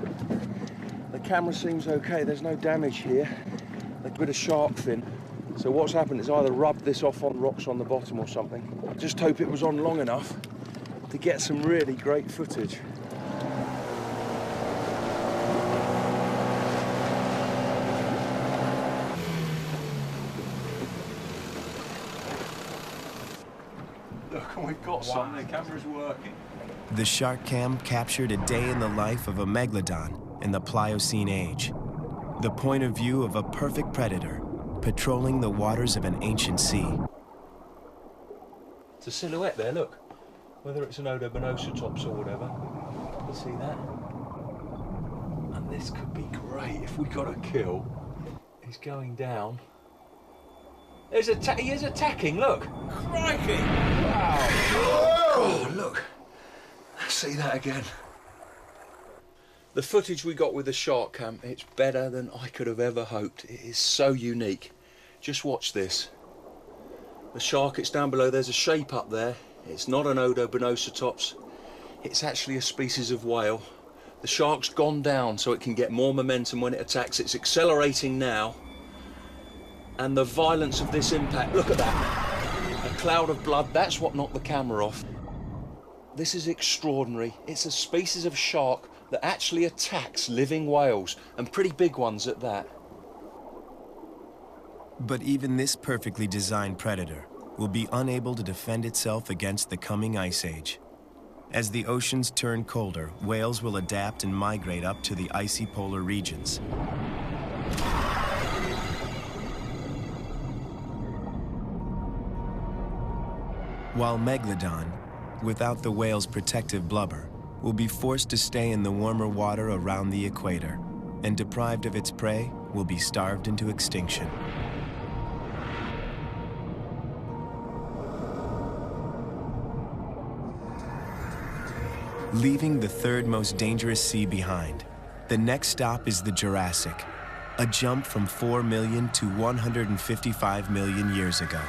The camera seems okay, there's no damage here. A bit of shark fin. So what's happened is either rubbed this off on rocks on the bottom or something. I just hope it was on long enough to get some really great footage. Look, we've got some. The camera's working. The shark cam captured a day in the life of a megalodon in the Pliocene age. The point of view of a perfect predator patrolling the waters of an ancient sea. It's a silhouette there, look. Whether it's an Odobonoceratops or whatever. You see that? And this could be great if we got a kill. He's going down. He is attacking, look. Crikey! Wow. Oh, look. See that again. The footage we got with the shark cam, it's better than I could have ever hoped. It is so unique. Just watch this. The shark, it's down below. There's a shape up there. It's not an Odobonoceratops. It's actually a species of whale. The shark's gone down so it can get more momentum when it attacks. It's accelerating now. And the violence of this impact, look at that. A cloud of blood, that's what knocked the camera off. This is extraordinary. It's a species of shark that actually attacks living whales, and pretty big ones at that. But even this perfectly designed predator will be unable to defend itself against the coming ice age. As the oceans turn colder, whales will adapt and migrate up to the icy polar regions. While Megalodon, without the whale's protective blubber, will be forced to stay in the warmer water around the equator, and deprived of its prey, will be starved into extinction. Leaving the third most dangerous sea behind, the next stop is the Jurassic, a jump from 4 million to 155 million years ago.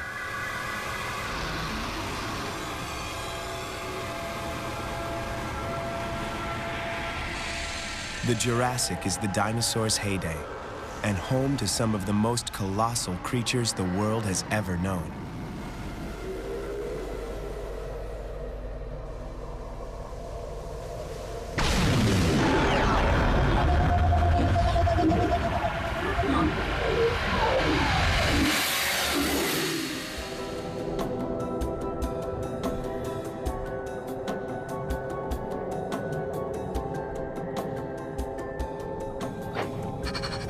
The Jurassic is the dinosaurs' heyday, and home to some of the most colossal creatures the world has ever known.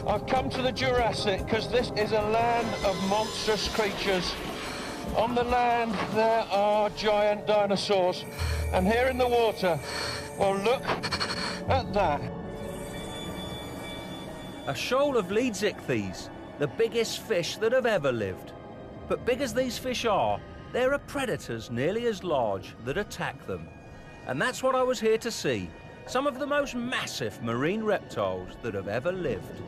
I've come to the Jurassic because this is a land of monstrous creatures. On the land there are giant dinosaurs, and here in the water, well, look at that. A shoal of Leedsichthys, the biggest fish that have ever lived. But big as these fish are, there are predators nearly as large that attack them. And that's what I was here to see. Some of the most massive marine reptiles that have ever lived.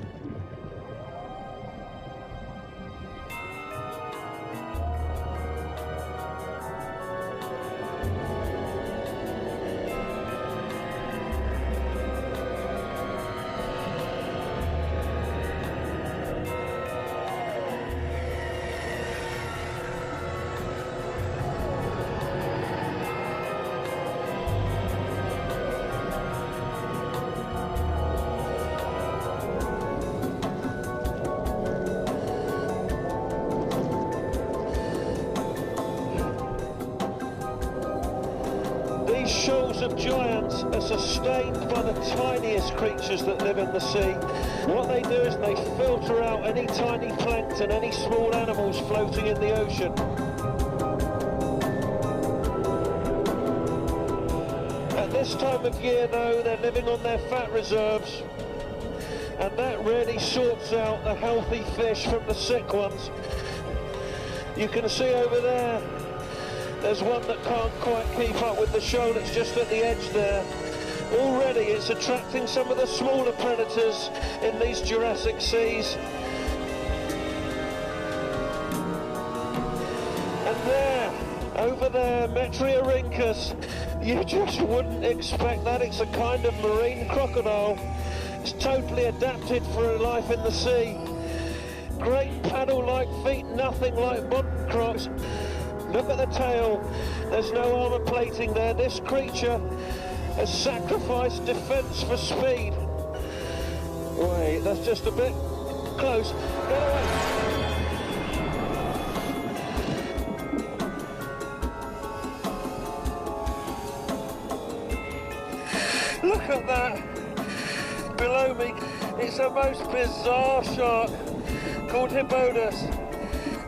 These shoals of giants are sustained by the tiniest creatures that live in the sea. What they do is they filter out any tiny plankton, any small animals floating in the ocean. At this time of year, though, they're living on their fat reserves, and that really sorts out the healthy fish from the sick ones. You can see over there, there's one that can't quite keep up with the shoal. It's just at the edge there. Already it's attracting some of the smaller predators in these Jurassic seas. And there, over there, Metriorhynchus, you just wouldn't expect that. It's a kind of marine crocodile. It's totally adapted for a life in the sea. Great paddle-like feet, nothing like modern crocs. Look at the tail, there's no armour plating there. This creature has sacrificed defence for speed. Wait, that's just a bit close. Get away. Look at that. Below me, it's a most bizarre shark called Hippodus.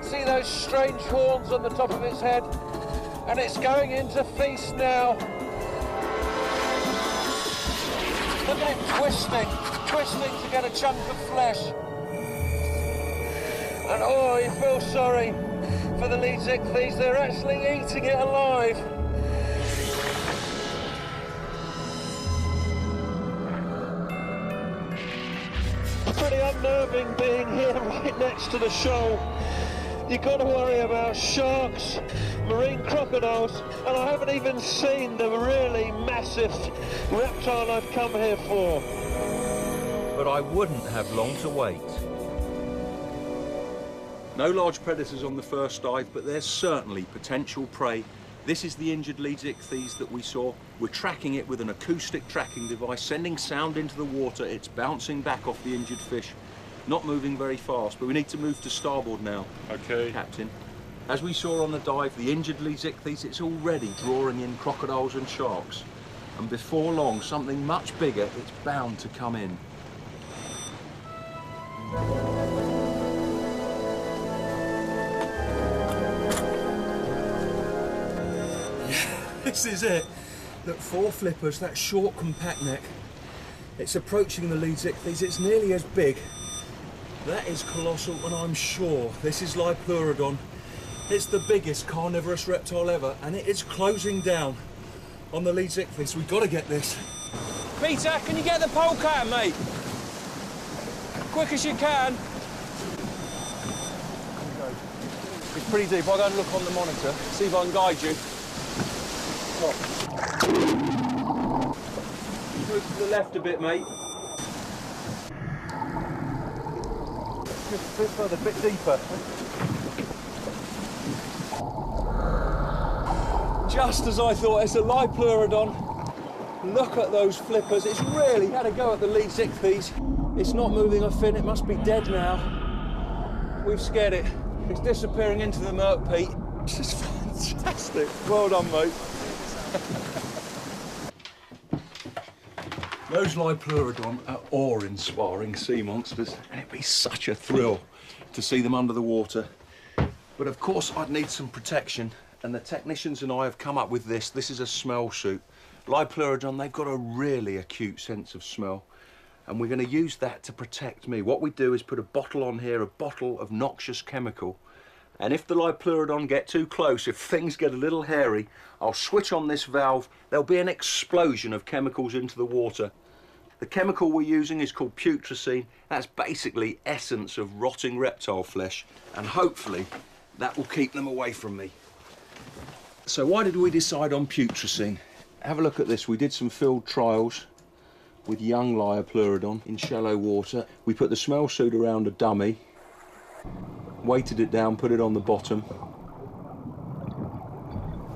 See those strange horns on the top of its head? And it's going in to feast now. Look at it twisting to get a chunk of flesh. And oh, you feel sorry for the Leeds ichthyes. They're actually eating it alive. Pretty unnerving being here right next to the shoal. You've got to worry about sharks, marine crocodiles, and I haven't even seen the really massive reptile I've come here for. But I wouldn't have long to wait. No large predators on the first dive, but there's certainly potential prey. This is the injured Leeds ichthyes that we saw. We're tracking it with an acoustic tracking device, sending sound into the water. It's bouncing back off the injured fish. Not moving very fast, but we need to move to starboard now. Okay. Captain. As we saw on the dive, the injured Leeds ichthyes, it's already drawing in crocodiles and sharks. And before long, something much bigger, it's bound to come in. This is it. Look, 4 flippers, that short compact neck. It's approaching the Leeds ichthyes. It's nearly as big. That is colossal, and I'm sure this is Lipleurodon. It's the biggest carnivorous reptile ever, and it is closing down on the Leeds ichthyes. We've got to get this. Peter, can you get the polecat, mate? Quick as you can. It's pretty deep. I'll go and look on the monitor, see if I can guide you. Move to the left a bit, mate. Just a bit further, a bit deeper. Just as I thought, it's a Lipleurodon. Look at those flippers. It's really had a go at the Leeds ichthyes. It's not moving a fin. It must be dead now. We've scared it. It's disappearing into the murk, Pete. This is fantastic. Well done, mate. Those Lipleurodon are awe-inspiring sea monsters, and it'd be such a thrill to see them under the water. But of course, I'd need some protection, and the technicians and I have come up with this. This is a smell suit. Lipleurodon, they've got a really acute sense of smell, and we're going to use that to protect me. What we do is put a bottle on here, a bottle of noxious chemical, and if the Lipleurodon get too close, if things get a little hairy, I'll switch on this valve. There'll be an explosion of chemicals into the water. The chemical we're using is called putrescine. That's basically essence of rotting reptile flesh, and hopefully that will keep them away from me. So why did we decide on putrescine? Have a look at this. We did some field trials with young Lipleurodon in shallow water. We put the smell suit around a dummy, weighted it down, put it on the bottom,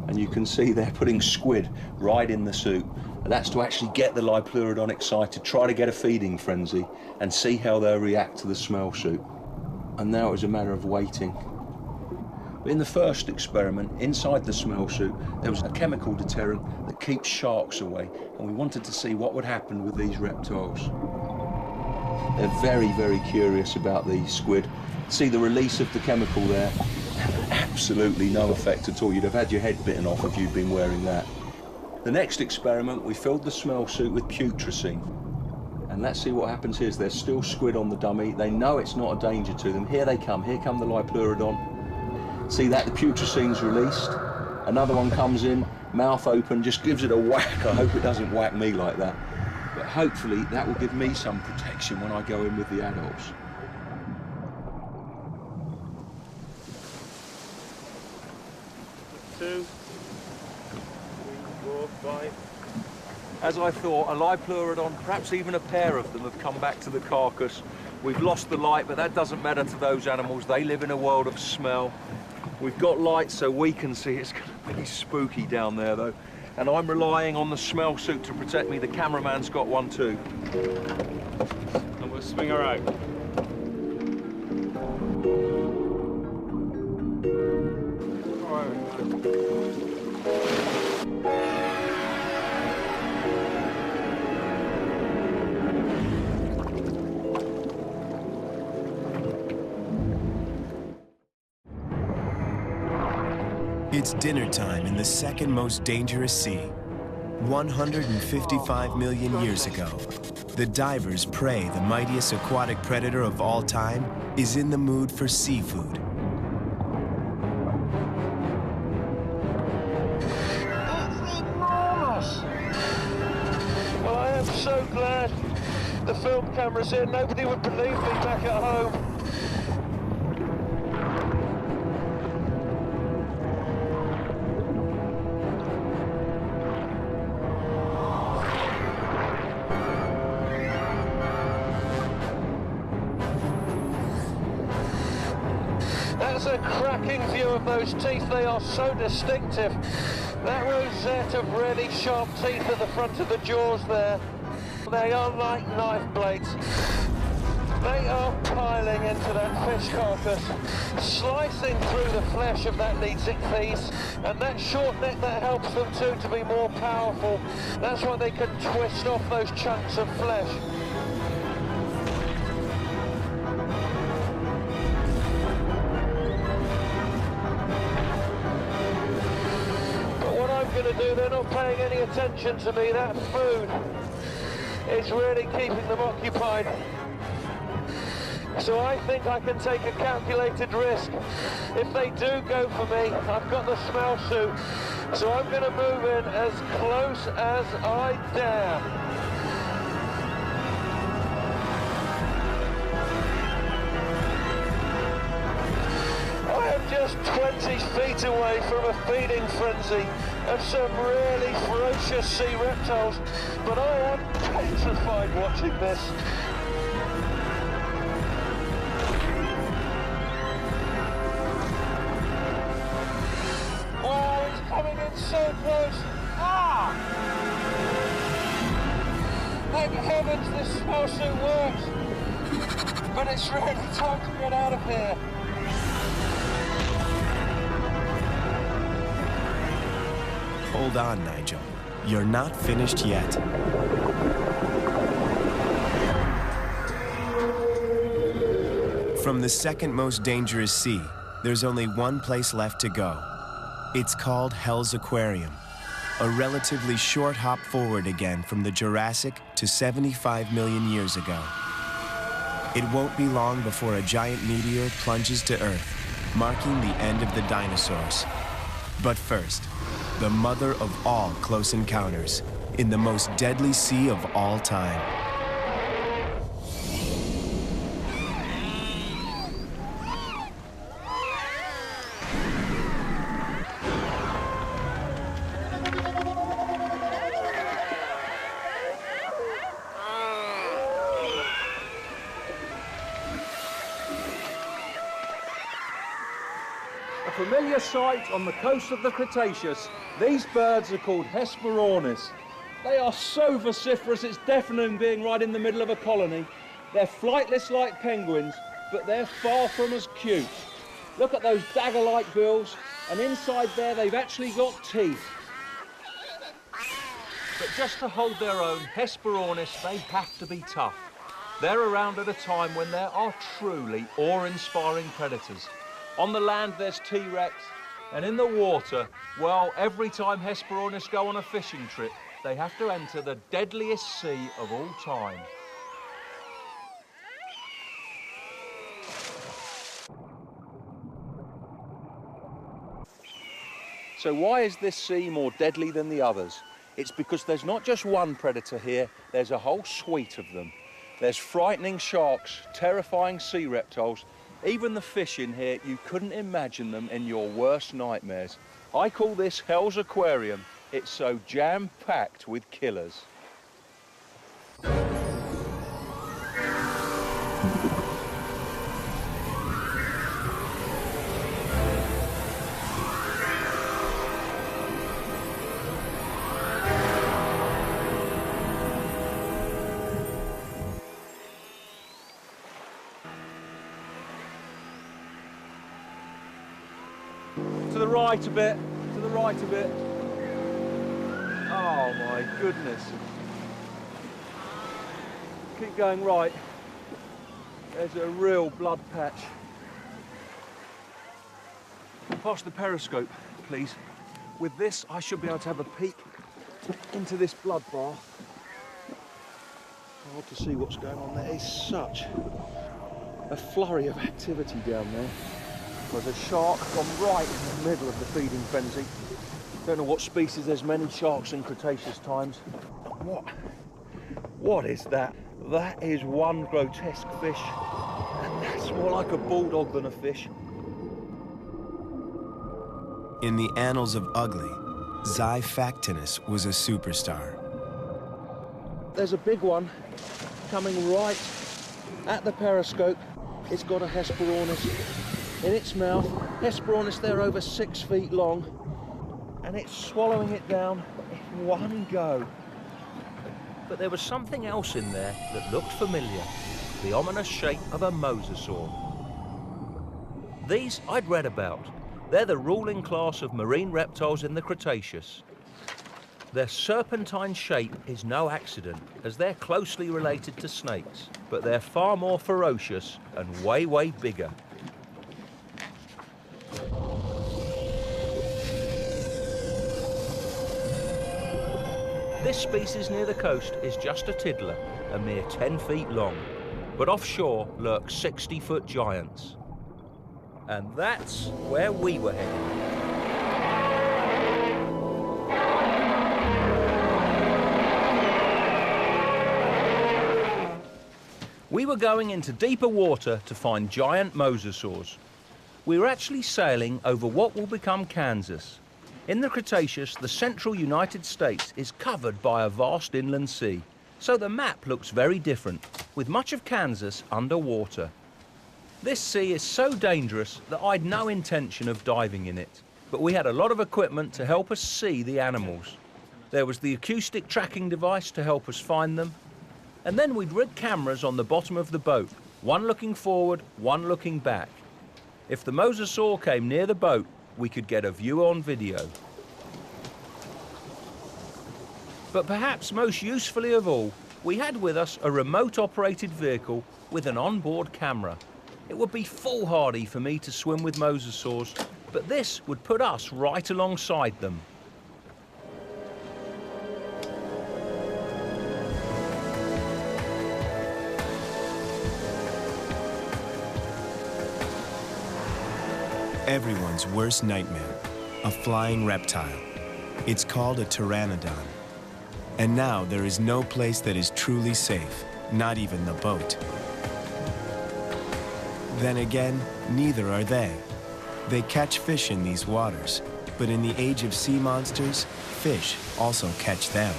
and you can see they're putting squid right in the suit. And that's to actually get the Lipleurodon excited, try to get a feeding frenzy, and see how they'll react to the smell suit. And now it was a matter of waiting. In the first experiment, inside the smell suit, there was a chemical deterrent that keeps sharks away, and we wanted to see what would happen with these reptiles. They're very, very curious about these squid. See the release of the chemical there? Absolutely no effect at all. You'd have had your head bitten off if you'd been wearing that. The next experiment, we filled the smell suit with putrescine. And let's see what happens here. There's still squid on the dummy. They know it's not a danger to them. Here they come. Here come the Lipleurodon. See that? The putresine's released. Another one comes in, mouth open, just gives it a whack. I hope it doesn't whack me like that. But hopefully that will give me some protection when I go in with the adults. Two, 3, 4, 5. As I thought, a Lipleurodon, perhaps even a pair of them, have come back to the carcass. We've lost the light, but that doesn't matter to those animals. They live in a world of smell. We've got light so we can see. It's going to be spooky down there, though. And I'm relying on the smell suit to protect me. The cameraman's got one, too. And we'll swing her out. It's dinner time in the second most dangerous sea. 155 million years ago, the diver's prey, the mightiest aquatic predator of all time, is in the mood for seafood. That's enormous! Well, I am so glad the film camera's here. Nobody would believe me back at home. That's a cracking view of those teeth. They are so distinctive. That rosette of really sharp teeth at the front of the jaws there. They are like knife blades. They are piling into that fish carcass, slicing through the flesh of that Leedsic piece, and that short neck that helps them too to be more powerful. That's why they can twist off those chunks of flesh. To do, they're not paying any attention to me. That food is really keeping them occupied. So I think I can take a calculated risk. If they do go for me, I've got the smell suit, so I'm going to move in as close as I dare. I am just 20 feet away from a feeding frenzy of some really ferocious sea reptiles, but I am petrified watching this. Wow, it's coming in so close. Ah! Thank heavens this smell suit works, but it's really time to get out of here. Hold on, Nigel. You're not finished yet. From the second most dangerous sea, there's only one place left to go. It's called Hell's Aquarium, a relatively short hop forward again from the Jurassic to 75 million years ago. It won't be long before a giant meteor plunges to Earth, marking the end of the dinosaurs. But first, the mother of all close encounters in the most deadly sea of all time. A familiar sight on the coast of the Cretaceous. These birds are called Hesperornis. They are so vociferous, it's deafening being right in the middle of a colony. They're flightless like penguins, but they're far from as cute. Look at those dagger-like bills, and inside there they've actually got teeth. But just to hold their own, Hesperornis, they have to be tough. They're around at a time when there are truly awe-inspiring predators. On the land, there's T-Rex, and in the water, well, every time Hesperornis go on a fishing trip, they have to enter the deadliest sea of all time. So why is this sea more deadly than the others? It's because there's not just one predator here, there's a whole suite of them. There's frightening sharks, terrifying sea reptiles, even the fish in here, you couldn't imagine them in your worst nightmares. I call this Hell's Aquarium. It's so jam-packed with killers. To the right a bit, to the right a bit. Oh my goodness. Keep going right. There's a real blood patch. Pass the periscope, please. With this, I should be able to have a peek into this blood bath. Hard to see what's going on there. It's such a flurry of activity down there. There's a shark gone right in the middle of the feeding frenzy. Don't know what species, there's many sharks in Cretaceous times. What is that? That is one grotesque fish, and that's more like a bulldog than a fish. In the annals of ugly, Xiphactinus was a superstar. There's a big one coming right at the periscope. It's got a Hesperornis in its mouth. Hesperornis, they're over 6 feet long, and it's swallowing it down in one go. But there was something else in there that looked familiar, the ominous shape of a mosasaur. These I'd read about. They're the ruling class of marine reptiles in the Cretaceous. Their serpentine shape is no accident, as they're closely related to snakes, but they're far more ferocious and way, way bigger. This species near the coast is just a tiddler, a mere 10 feet long, but offshore lurk 60-foot giants. And that's where we were heading. We were going into deeper water to find giant mosasaurs. We were actually sailing over what will become Kansas. In the Cretaceous, the central United States is covered by a vast inland sea, so the map looks very different, with much of Kansas underwater. This sea is so dangerous that I'd no intention of diving in it, but we had a lot of equipment to help us see the animals. There was the acoustic tracking device to help us find them, and then we'd rig cameras on the bottom of the boat, one looking forward, one looking back. If the mosasaur came near the boat, we could get a view on video. But perhaps most usefully of all, we had with us a remote-operated vehicle with an onboard camera. It would be foolhardy for me to swim with mosasaurs, but this would put us right alongside them. Everyone's worst nightmare, a flying reptile. It's called a pteranodon. And now there is no place that is truly safe, not even the boat. Then again, neither are they. They catch fish in these waters, but in the age of sea monsters, fish also catch them.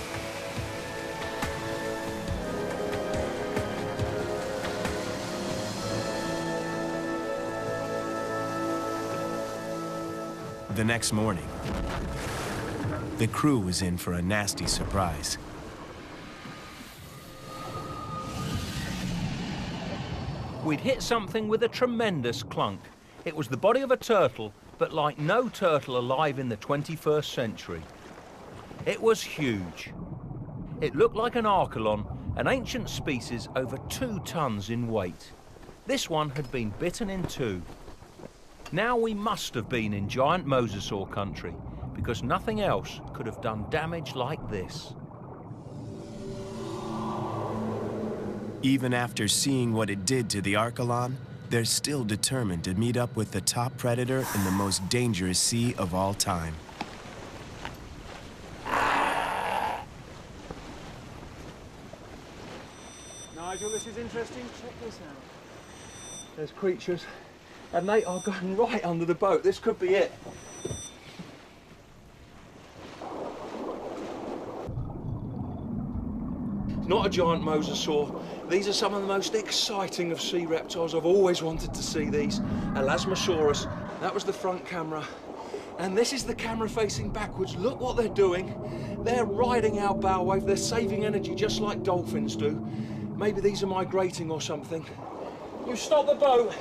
The next morning, the crew was in for a nasty surprise. We'd hit something with a tremendous clunk. It was the body of a turtle, but like no turtle alive in the 21st century. It was huge. It looked like an archelon, an ancient species over 2 tons in weight. This one had been bitten in 2. Now we must have been in giant mosasaur country, because nothing else could have done damage like this. Even after seeing what it did to the archelon, they're still determined to meet up with the top predator in the most dangerous sea of all time. Nigel, this is interesting. Check this out. There's creatures, and they are going right under the boat. This could be it. It's not a giant mosasaur. These are some of the most exciting of sea reptiles. I've always wanted to see these. Elasmosaurus, that was the front camera. And this is the camera facing backwards. Look what they're doing. They're riding our bow wave. They're saving energy just like dolphins do. Maybe these are migrating or something. You stop the boat.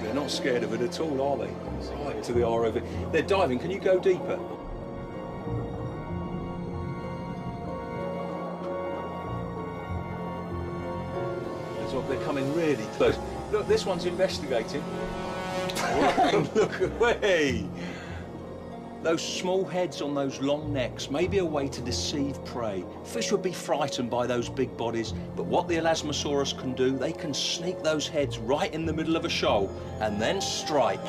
They're not scared of it at all, are they? Right to the ROV. They're diving. Can you go deeper? Look, this one's investigating. Look away! Those small heads on those long necks may be a way to deceive prey. Fish would be frightened by those big bodies, but what the Elasmosaurus can do, they can sneak those heads right in the middle of a shoal and then strike.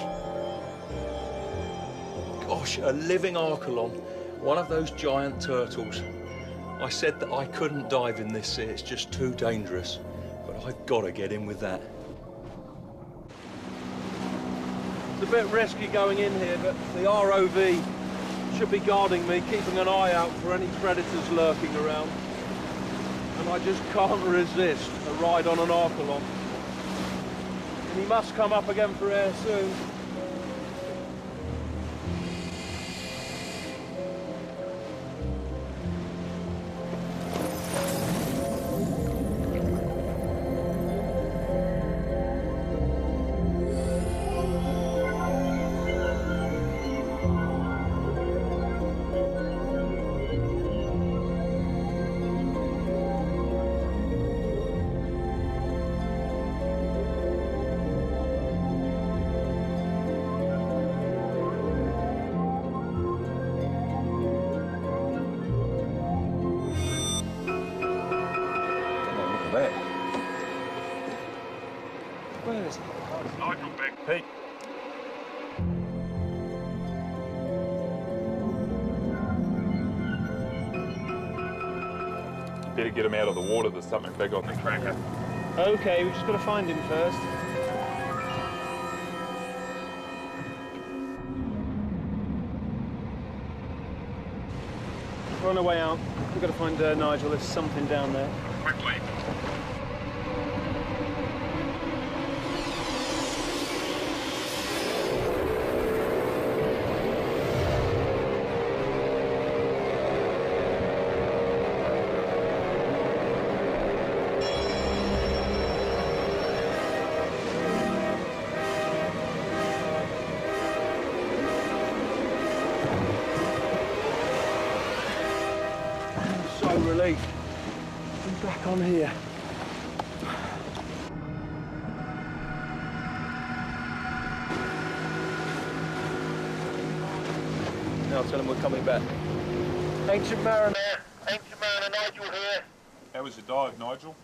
Gosh, a living Archelon, one of those giant turtles. I said that I couldn't dive in this sea, it's just too dangerous, but I've got to get in with that. It's a bit risky going in here, but the ROV should be guarding me, keeping an eye out for any predators lurking around. And I just can't resist a ride on an Archelon. And he must come up again for air soon. Where is it? Nigel back, Pete. Better get him out of the water. There's something big on the tracker. Okay, we've just got to find him first. We're on our way out. We've got to find Nigel. There's something down there. Quickly. So relieved. I'm back on here. Now tell him we're coming back. Ancient Mariner. Ancient Mariner Nigel here. How was your dive, Nigel?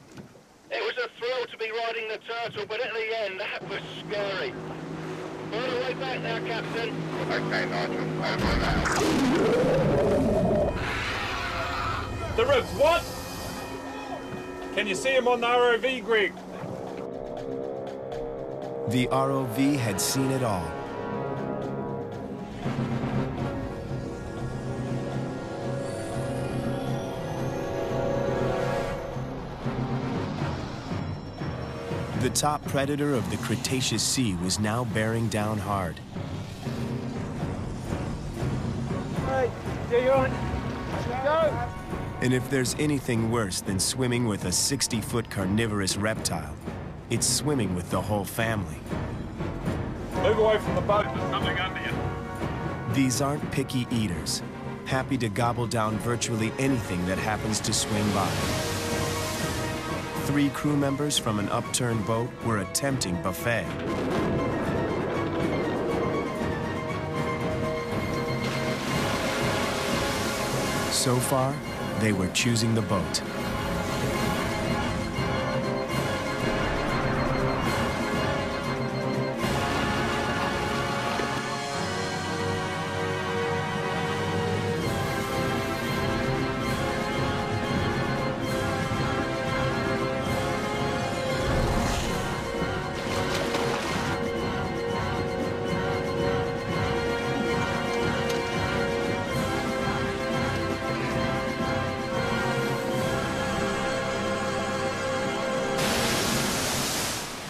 It was a thrill to be riding the turtle, but at the end, that was scary. We're on the way back now, Captain. Okay, Nigel. Over now. The ribs, what? Can you see him on the ROV, Greg? The ROV had seen it all. The top predator of the Cretaceous Sea was now bearing down hard. Hey, yeah, you're on. Go! And if there's anything worse than swimming with a 60-foot carnivorous reptile, it's swimming with the whole family. Move away from the boat. There's something under you. These aren't picky eaters, happy to gobble down virtually anything that happens to swim by. 3 crew members from an upturned boat were attempting buffet. So far, they were choosing the boat.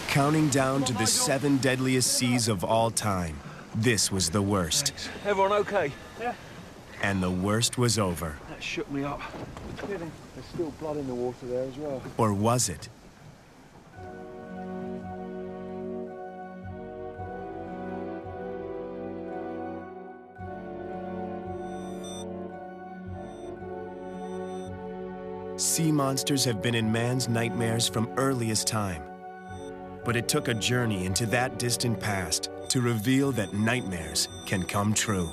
Counting down to the 7 deadliest seas of all time, this was the worst. Everyone okay? Yeah. And the worst was over. That shook me up. There's still blood in the water there as well. Or was it? Sea monsters have been in man's nightmares from earliest time. But it took a journey into that distant past to reveal that nightmares can come true.